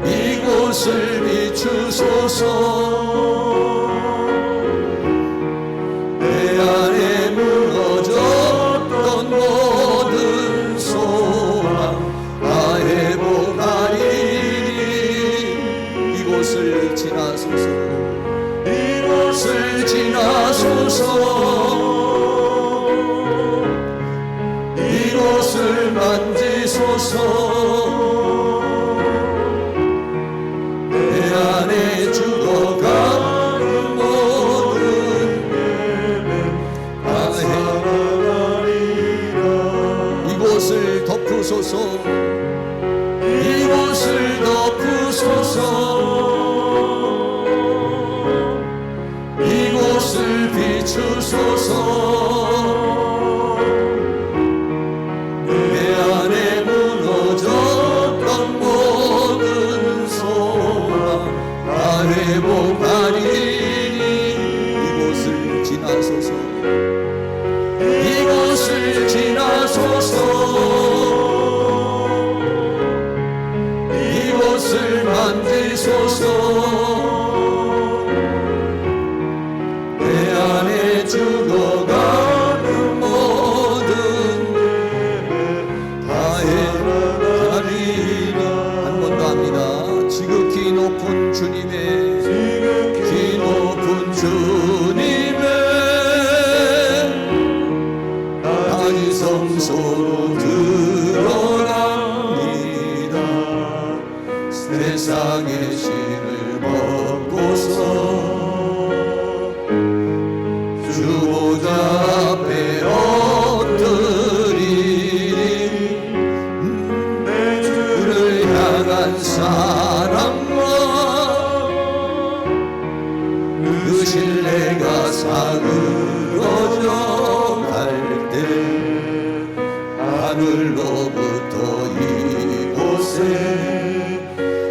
[SPEAKER 1] 이곳을 비추소서. 내 안에 무너졌던 모든 소망 다 회복하리니. 이곳을 지나소서, 이곳을 지나소서, 이곳을 만지소서. 내 안에 죽어가는 모든 예배 다 살아나리라. 이곳을 덮으소서, 이곳을 덮으소서, 이곳을 비추소서. 내 안에 무너졌던 모든 소망 다 회복하리니. 이곳을 지나소서, 이곳을 지나소서, 이곳을 만지소서. 내 안에 죽어가는 모든 예배 다 해나가리라. 한 번 더 합니다. 지극히 높은 주님의, 지극히 높은 주님의 나 지성소로 들어갑니다. 세상의 신을 벗고서 주보자 앞에 엎드리리. 내 주를 향한 사랑과 그 신뢰가 사그러져 갈 때 하늘로부터 이곳에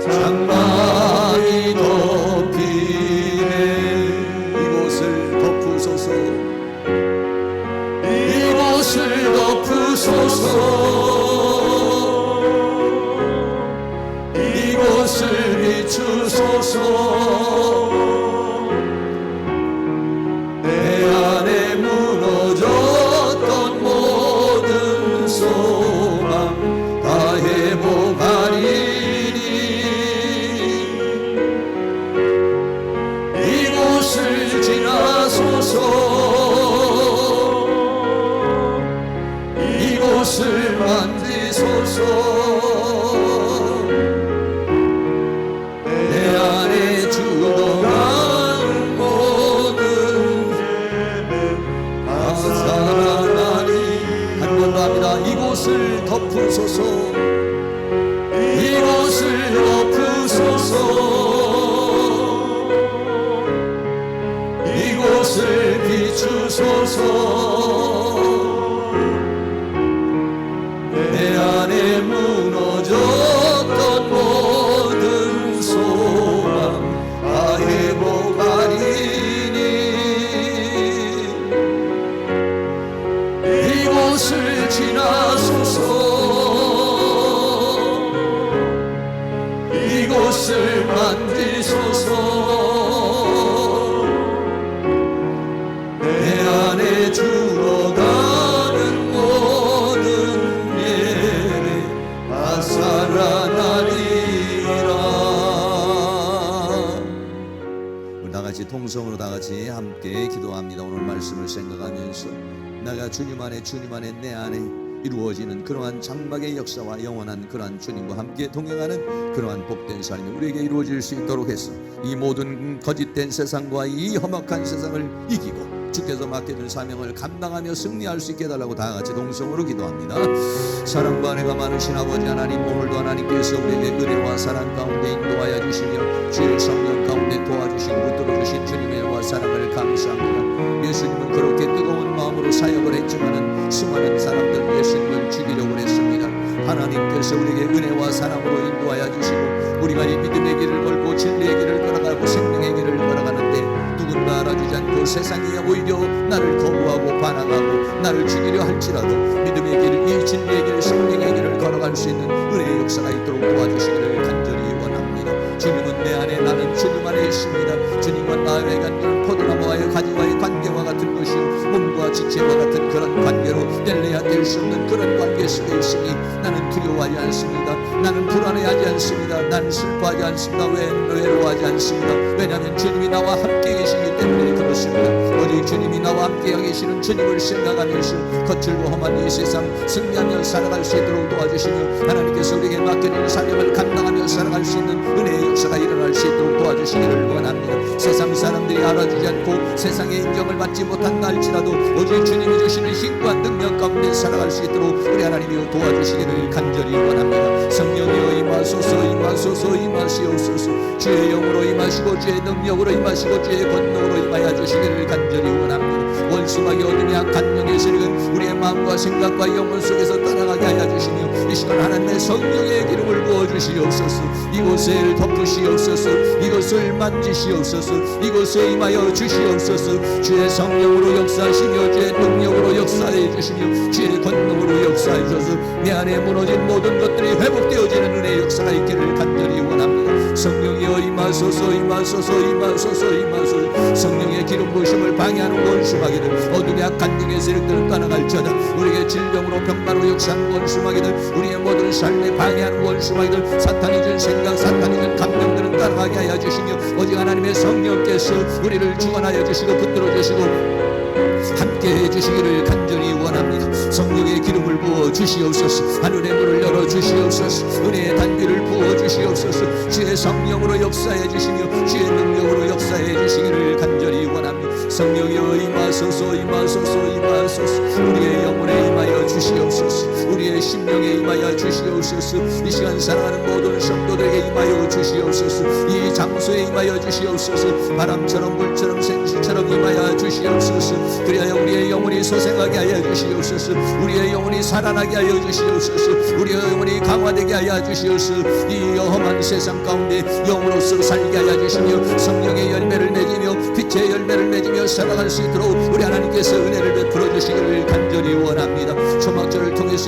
[SPEAKER 1] 장막이 덮이네. 이곳을 덮으소서, 이곳을 덮으소서, 주소서. 이곳을 비추소서. 내 안에 무너졌던 모든 소망 다 회복하리니 이곳을 지나소서. 이곳을 만지소서. 내 안에 죽어가는 모든 죄는 다 살아나리. 한 번 더 합니다. 이곳을 덮으소서. 이곳을 덮으소서. 이곳을 비추소서. 내 안에 무너졌던 모든 소망 다 회복하리니 이곳을 지나소서. 이곳을 만지소서. 내 안에 죽어가는 모든 예배 다 살아나리라. 우리 다같이 통성으로 다같이 함께 기도합니다. 오늘 말씀을 생각하면서 내가 주님 안에 내 안에 이루어지는 그러한 장막의 역사와 영원한 그러한 주님과 함께 동행하는 그러한 복된 삶이 우리에게 이루어질 수 있도록 해서 이 모든 거짓된 세상과 이 험악한 세상을 이기고 주께서 맡겨준 사명을 감당하며 승리할 수 있게 해달라고 다같이 동성으로 기도합니다. 사랑과 은혜가 많으신 아버지 하나님, 오늘도 하나님께서 우리에게 은혜와 사랑 가운데 인도하여 주시며 주의 성령 가운데 도와주시고 붙들어주신 주님의 은혜와 사랑을 감사합니다. 예수님은 그렇게 뜨거운 마음으로 사역을 했지만은 수많은 사람들 예수님을 죽이려고 했습니다. 하나님께서 우리에게 은혜와 사랑으로 인도하여 주시고 우리가 이 믿음의 길을 걸고 진리의 길을 걸어가고 생명의 길을 걸어가는데 누군가 알아주지 않고 세상이 오히려 나를 거부하고 반항하고 나를 죽이려 할지라도 믿음의 길, 이 진리의 길, 생명의 길을 걸어갈 수 있는 은혜의 역사가 있도록 도와주시기를 간절히 원합니다. 주님은 내 안에, 나는 주님 안에 있습니다. 주님과 나의 관계는 포도나무와의 가지와의 관계와 같은 것이요 몸과 지체와 같은 그런 관계로 뗄래야 뗄 수 없는 그런 관계 속에 있으니 나는 두려워하지 않습니다. 나는 불안해하지 않습니다. 나는 슬퍼하지 않습니다. 외로워하지 않습니다. 왜냐하면 주님이 나와 함께 계시기 때문에 그렇습니다. 오직 주님이 나와 함께 계시는 주님을 생각하면서 거칠고 험한 이 세상 승리하며 살아갈 수 있도록 도와주시며 하나님께서 우리에게 맡겨진 사명을 감당하며 살아갈 수 있는 은혜의 역사가 일어날 수 있도록 도와주시기를 원합니다. 세상 사람들이 알아주지 않고 세상의 인정을 받지 못한다 할지라도 오직 주님이 주시는 힘과 능력 가운데 살아갈 수 있도록 우리 하나님이여 도와주시기를 간절히 원합니다. 성령이여 임하소서, 임하소서, 임하시옵소서. 주의 영으로 임하시고 주의 능력으로 임하시고 주의 권능으로 임하여 주시기를 간절히 원합니다. 원수막이 어둠이 악한 영의 세력은 우리의 마음과 생각과 영혼 속에서 따라가게 하여 주시며 이 시간 하나님의 성령의 기름을 부어주시옵소서. 이곳을 덮으시옵소서. 이곳을 만지시옵소서. 이곳에 임하여 주시옵소서. 주의 성령으로 역사하시며 주의 능력으로 역사해 주시며 주의 권능으로 역사해 주셔서 내 안에 무너진 모든 것들이 회복되어지는 은혜의 역사가 있기를 간절히 원합니다. 성령이여 임하소서, 임하소서, 임하소서, 임하소서. 성령의 기름 부으심을 방해하는 원수마귀들, 어둠의 악한 영의 세력들은 떠나갈지어다. 우리에게 질병으로 병마로 역사하는 원수마귀들, 우리의 모든 삶에 방해하는 원수마귀들, 사탄이 준 생각, 사탄이 준 감정들은 따라가게 하여 주시며 오직 하나님의 성령께서 우리를 주관하여 주시고 붙들어 주시고 함께 해주시기를 간절히 원합니다. 성령의 기름을 부어 주시옵소서. 하늘의 문을 열어 주시옵소서. 은혜의 단비를 부어 주시옵소서. 주의 성령으로 역사해 주시며 주의 능력으로 역사해 주시기를 간절히 원합니다. 성령이여 임하소서, 임하소서, 임하소서. 우리의 영혼에 임하여 주시옵소서. 우리의 심령에 임하여 주시옵소서. 이 시간 사랑하는 모든 성도들에게 임하여 주시옵소서. 이 장소에 임하여 주시옵소서. 바람처럼 물처럼 생수처럼 임하여 주시옵소서. 그리하여 우리의 영혼이 소생하게 하여 주시옵소서. 우리의 영혼이 살아나게 하여 주시옵소서. 우리의 영혼이 강화되게 하여 주시옵소서. 이 험한 세상 가운데 영으로서 살게 하여 주시며 성령의 열매를 맺으며 빛의 열매를 맺으며 살아갈 수 있도록 우리 하나님께서 은혜를 베풀어 주시기를 간절히 원합니다. 초막절을 통해서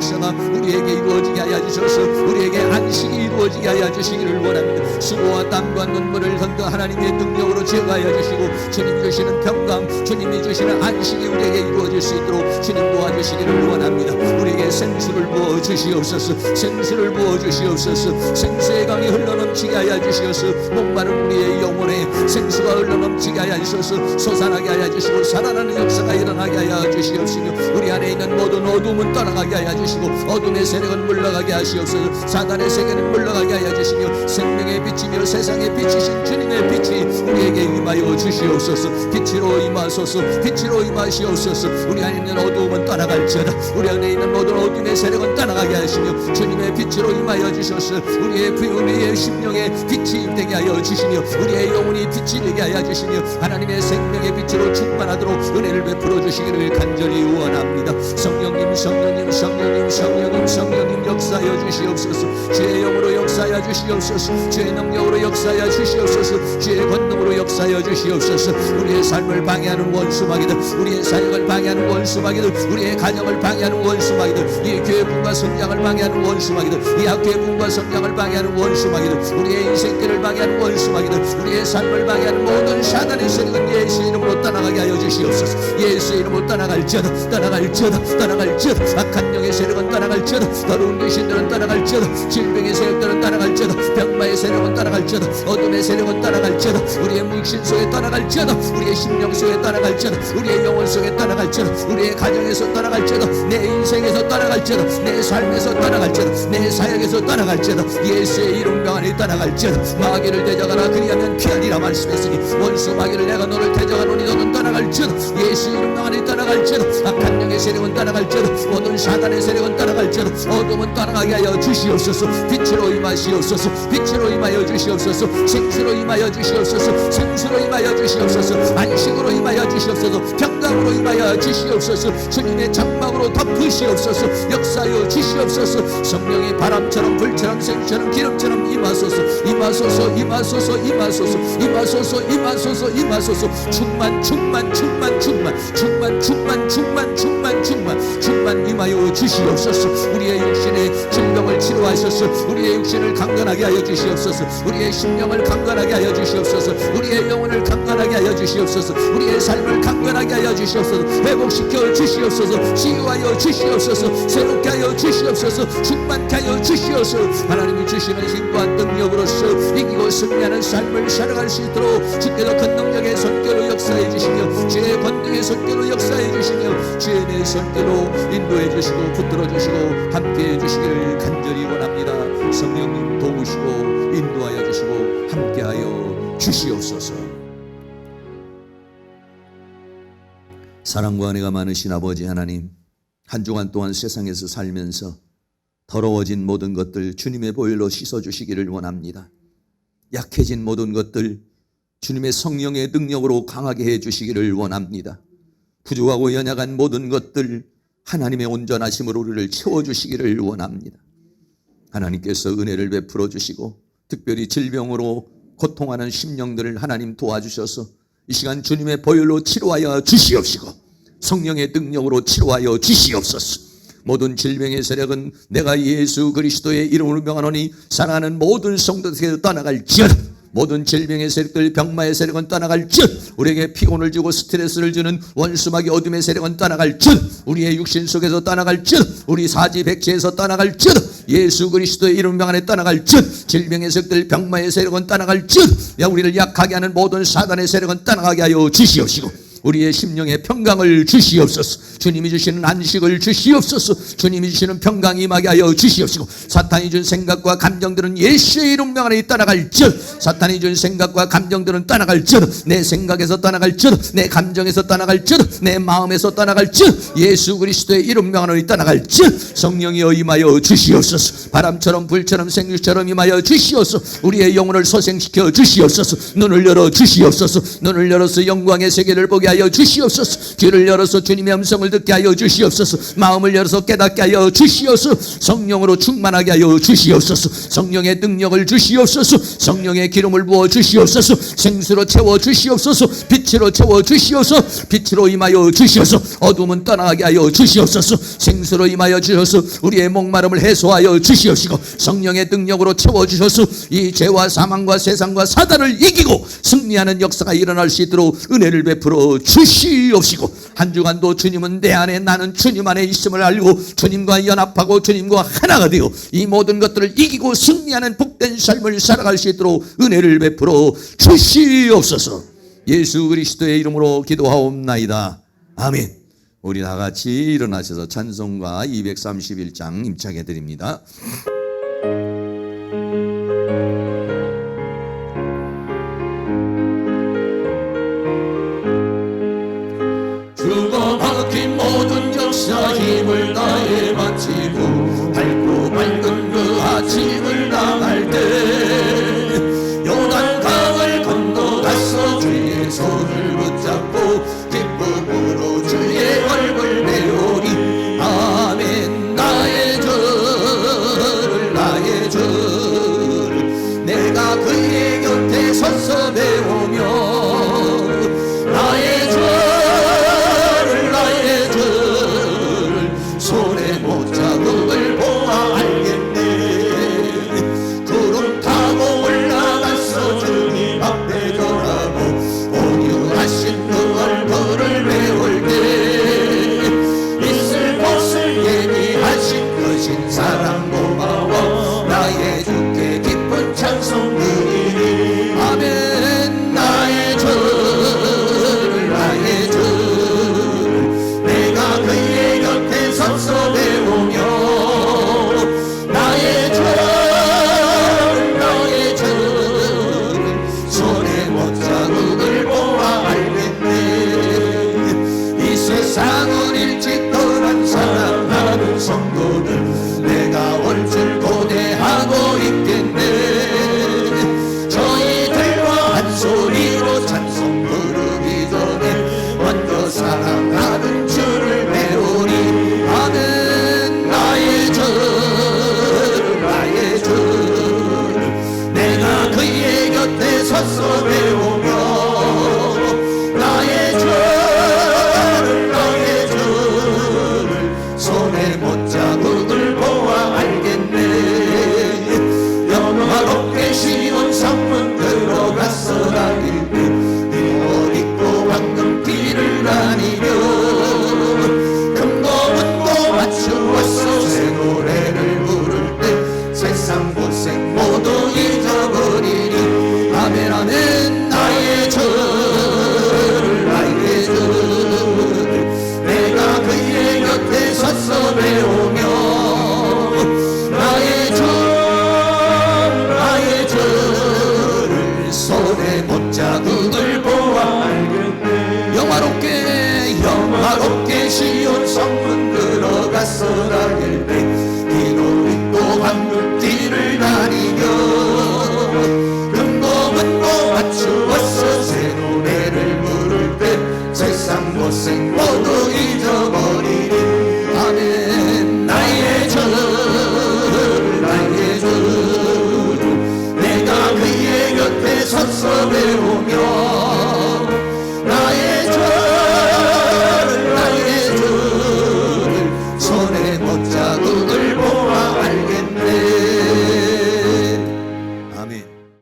[SPEAKER 1] 역사가 우리에게 이루어지게 하여 주셔서 우리에게 안식이 이루어지게 하여 주시기를 원합니다. 수고와 땀과 눈물을 건너 하나님의 능력으로 제거하여 주시고 주님이 주시는 평강, 주님이 주시는 안식이 우리에게 이루어질 수 있도록 주님 도와주시기를 원합니다. 우리에게 생수를 부어 주시옵소서. 생수를 부어 주시옵소서. 생수의 강이 흘러넘치게 하여 주시옵소서. 목마른 우리의 영혼에 생수가 흘러넘치게 하여 주셔서 솟아나게 하여 주시고 살아나는 역사가 일어나게 하여 주시옵시며 우리 안에 있는 모든 어둠은 떠나가게 하여 주시고 어둠의 세력은 물러가게 하시옵소서. 사단의 세계는 물러가게 하여 주시며 생명의 빛이며 세상의 빛이신 주님의 빛이 우리에게 임하여 주시옵소서. 빛으로 임하소서. 빛으로 임하시옵소서. 우리 안에 있는 어둠은 떠나갈지어다. 우리 안에 있는 모든 어둠의 세력은 떠나가게 하시며 주님의 빛으로 임하여 주셔서 우리의 심령에 빛이 되게 하여 주시며 우리의 영혼이 빛이 되게 하여 주시며 하나님의 생명의 빛으로 충만하도록 은혜를 베풀어 주시기를 간절히 원합니다. 성령님 성령님 성령님 성령님 성령님 역사하여 주시옵소서. 주의 영으로 역사하여 주시옵소서. 주의 능력으로 역사하여 주시옵소서. 주의 권능으로 역사하여 주시옵소서. 우리의 삶을 방해하는 원수마귀들, 우리의 사역을 방해하는 원수마귀들, 우리의 가정을 방해하는 원수마귀들, 이 교회 분과 성장을 방해하는 원수마귀들, 이 학교의 분과 성장을 방해하는 원수마귀들, 우리의 인생길을 방해하는 원수마귀들, 우리의 삶을 방해하는 모든 사단의 세력은 예수 이름으로 떠나가게 하여 주시옵소서. 예수 이름으로 떠나갈지어다. 떠나갈지어다. 떠나갈지어다. 악한 영의 세력은 떠나갈지어다. 더러운 귀신들은 떠나갈지어다. 질병의 세력들은 떠나갈지어다. 병마의 세력은 떠나갈지어다. 어둠의 세력은 떠나갈지어다. 우리의 육신 속에 떠나갈지어다. 우리의 심령 속에 떠나갈지어다. 우리의 영혼 속에 떠나갈지어다. 우리의 가정에서 떠나갈지어다. 내 인생에서 떠나갈지어다. 내 삶에서 떠나갈지어다. 내 사역에서 떠나갈지어다. 예수의 이름 명안에 떠나갈지어다. 마귀를 대적하라 그리하면 피하리라 말씀했으니 원수 마귀를 내가 너를 대적하노니 너는 떠나갈지어다. 예수 이름 명안에 떠나갈지어다. 악한 영의 세력은 떠나갈지어다. 모든 사단의 세력은 떠나갈지어다. 어둠은 떠나가게 하여 주시옵소서. 빛으로 임하시옵소서. 빛으로 임하여 주시옵소서. 생수로 임하여 주시옵소서. 생수로 임하여 주시옵소서. 안식으로 임하여 주시옵소서. 평강으로 임하여 주시옵소서. 주님의 장막으로 덮으시옵소서. 역사하여 주시옵소서. 성령이 바람처럼 불처럼 생처럼 기름처럼 임하소서. 임하소서. 임하소서. 임하소서. 임하소서. 임하소서. 임하소서. 충만 충만 충만 충만 충만 충만 충만 충만 충만 충만 임하여 주시옵소서. 우리의 육신의 질병을 치료하소서. 우리의 육신을 강건하게 하여 주시옵소서. 우리의 심령을 강건하게 하여 주시옵소서. 우리의 영혼을 강건하게 하여 주시옵소서. 우리의 삶을 강건하게 하여 주시옵소서. 회복시켜 주시옵소서. 치유하여 주시옵소서. 새롭게 하여 주시옵소서. 충만케 하여 주시옵소서. 하나님이 주시는 힘과 능력으로서 이기고 승리하는 삶을 살아갈 수 있도록 주께서 큰 능력의 손길로 역사해 주시며 주의 권능의 손길로 역사해 주시며 주의 내 손길로 인도해 주시고 붙들어 주시고 함께해 주시기를 간절히 원합니다. 성령님 도우시고 인도하여 주시고 함께하여 주시옵소서. 사랑과 은혜가 많으신 아버지 하나님, 한 주간 동안 세상에서 살면서 더러워진 모든 것들 주님의 보혈로 씻어주시기를 원합니다. 약해진 모든 것들 주님의 성령의 능력으로 강하게 해주시기를 원합니다. 부족하고 연약한 모든 것들 하나님의 온전하심으로 우리를 채워주시기를 원합니다. 하나님께서 은혜를 베풀어 주시고 특별히 질병으로 고통하는 심령들을 하나님 도와주셔서 이 시간 주님의 보혈로 치료하여 주시옵시고 성령의 능력으로 치료하여 주시옵소서. 모든 질병의 세력은 내가 예수 그리스도의 이름으로 명하노니 사랑하는 모든 성도들에게 떠나갈지어다. 모든 질병의 세력들 병마의 세력은 떠나갈지어다. 우리에게 피곤을 주고 스트레스를 주는 원수마귀 어둠의 세력은 떠나갈지어다. 우리의 육신 속에서 떠나갈지어다. 우리 사지 백지에서 떠나갈지어다. 예수 그리스도의 이름 명안에 떠나갈지어다. 질병의 세력들 병마의 세력은 떠나갈지어다. 우리를 약하게 하는 모든 사단의 세력은 떠나가게 하여 주시옵시고 우리의 심령에 평강을 주시옵소서. 주님이 주시는 안식을 주시옵소서. 주님이 주시는 평강이 임하게 하여 주시옵시고 사탄이 준 생각과 감정들은 예수의 이름 명안에 떠나갈지어다. 사탄이 준 생각과 감정들은 떠나갈지어다. 내 생각에서 떠나갈지어다. 내 감정에서 떠나갈지어다. 내 마음에서 떠나갈지어다. 예수 그리스도의 이름 명안에 떠나갈지어다. 성령이여 임하여 주시옵소서. 바람처럼 불처럼 생육처럼 임하여 주시옵소서. 우리의 영혼을 소생시켜 주시옵소서. 눈을 열어 주시옵소서. 눈을 열어서 영광의 세계를 보게 하여 하여 주시옵소서. 귀를 열어서 주님의 음성을 듣게 하여 주시옵소서. 마음을 열어서 깨닫게 하여 주시옵소서. 성령으로 충만하게 하여 주시옵소서. 성령의 능력을 주시옵소서. 성령의 기름을 부어 주시옵소서. 생수로 채워 주시옵소서. 빛으로 채워 주시옵소서. 빛으로 임하여 주시옵소서. 어둠은 떠나게 하여 주시옵소서. 생수로 임하여 주셔서 우리의 목마름을 해소하여 주시옵시고, 성령의 능력으로 채워 주셔서 이 죄와 사망과 세상과 사단을 이기고 승리하는 역사가 일어날 수 있도록 은혜를 베풀어 주시옵시고, 한 주간도 주님은 내 안에, 나는 주님 안에 있음을 알고 주님과 연합하고 주님과 하나가 되어 이 모든 것들을 이기고 승리하는 복된 삶을 살아갈 수 있도록 은혜를 베풀어 주시옵소서. 예수 그리스도의 이름으로 기도하옵나이다. 아멘. 우리 다 같이 일어나셔서 찬송가 231장 임차게 드립니다. 주가 박힌 모든 역사 힘을 다해 바치고 밝고 밝은 그 아침을 나갈 때 요단강을 건너가서 주의 손을 붙잡고 기쁨으로 주의 얼굴 배우리. 아멘. 나의 주를 나의 주를 내가 그의 곁에 서서 배우며 나의 주를 나의 주를 손에 못 자국을 보아 알겠네. 구름 타고 올라가서 주님 앞에 절하고 온유하신 그 얼굴을 배울 때 있을 곳을 예비하신 그 신사랑 고마워 나의 주께 기쁜 찬송 드리리. 아멘. 나의 주를 나의 주를 내가 그의 곁에 서서 배우며 나의 주를 나의 주를 손에 못 자국을 보아 알겠네. 이 세상을 일찍 떠나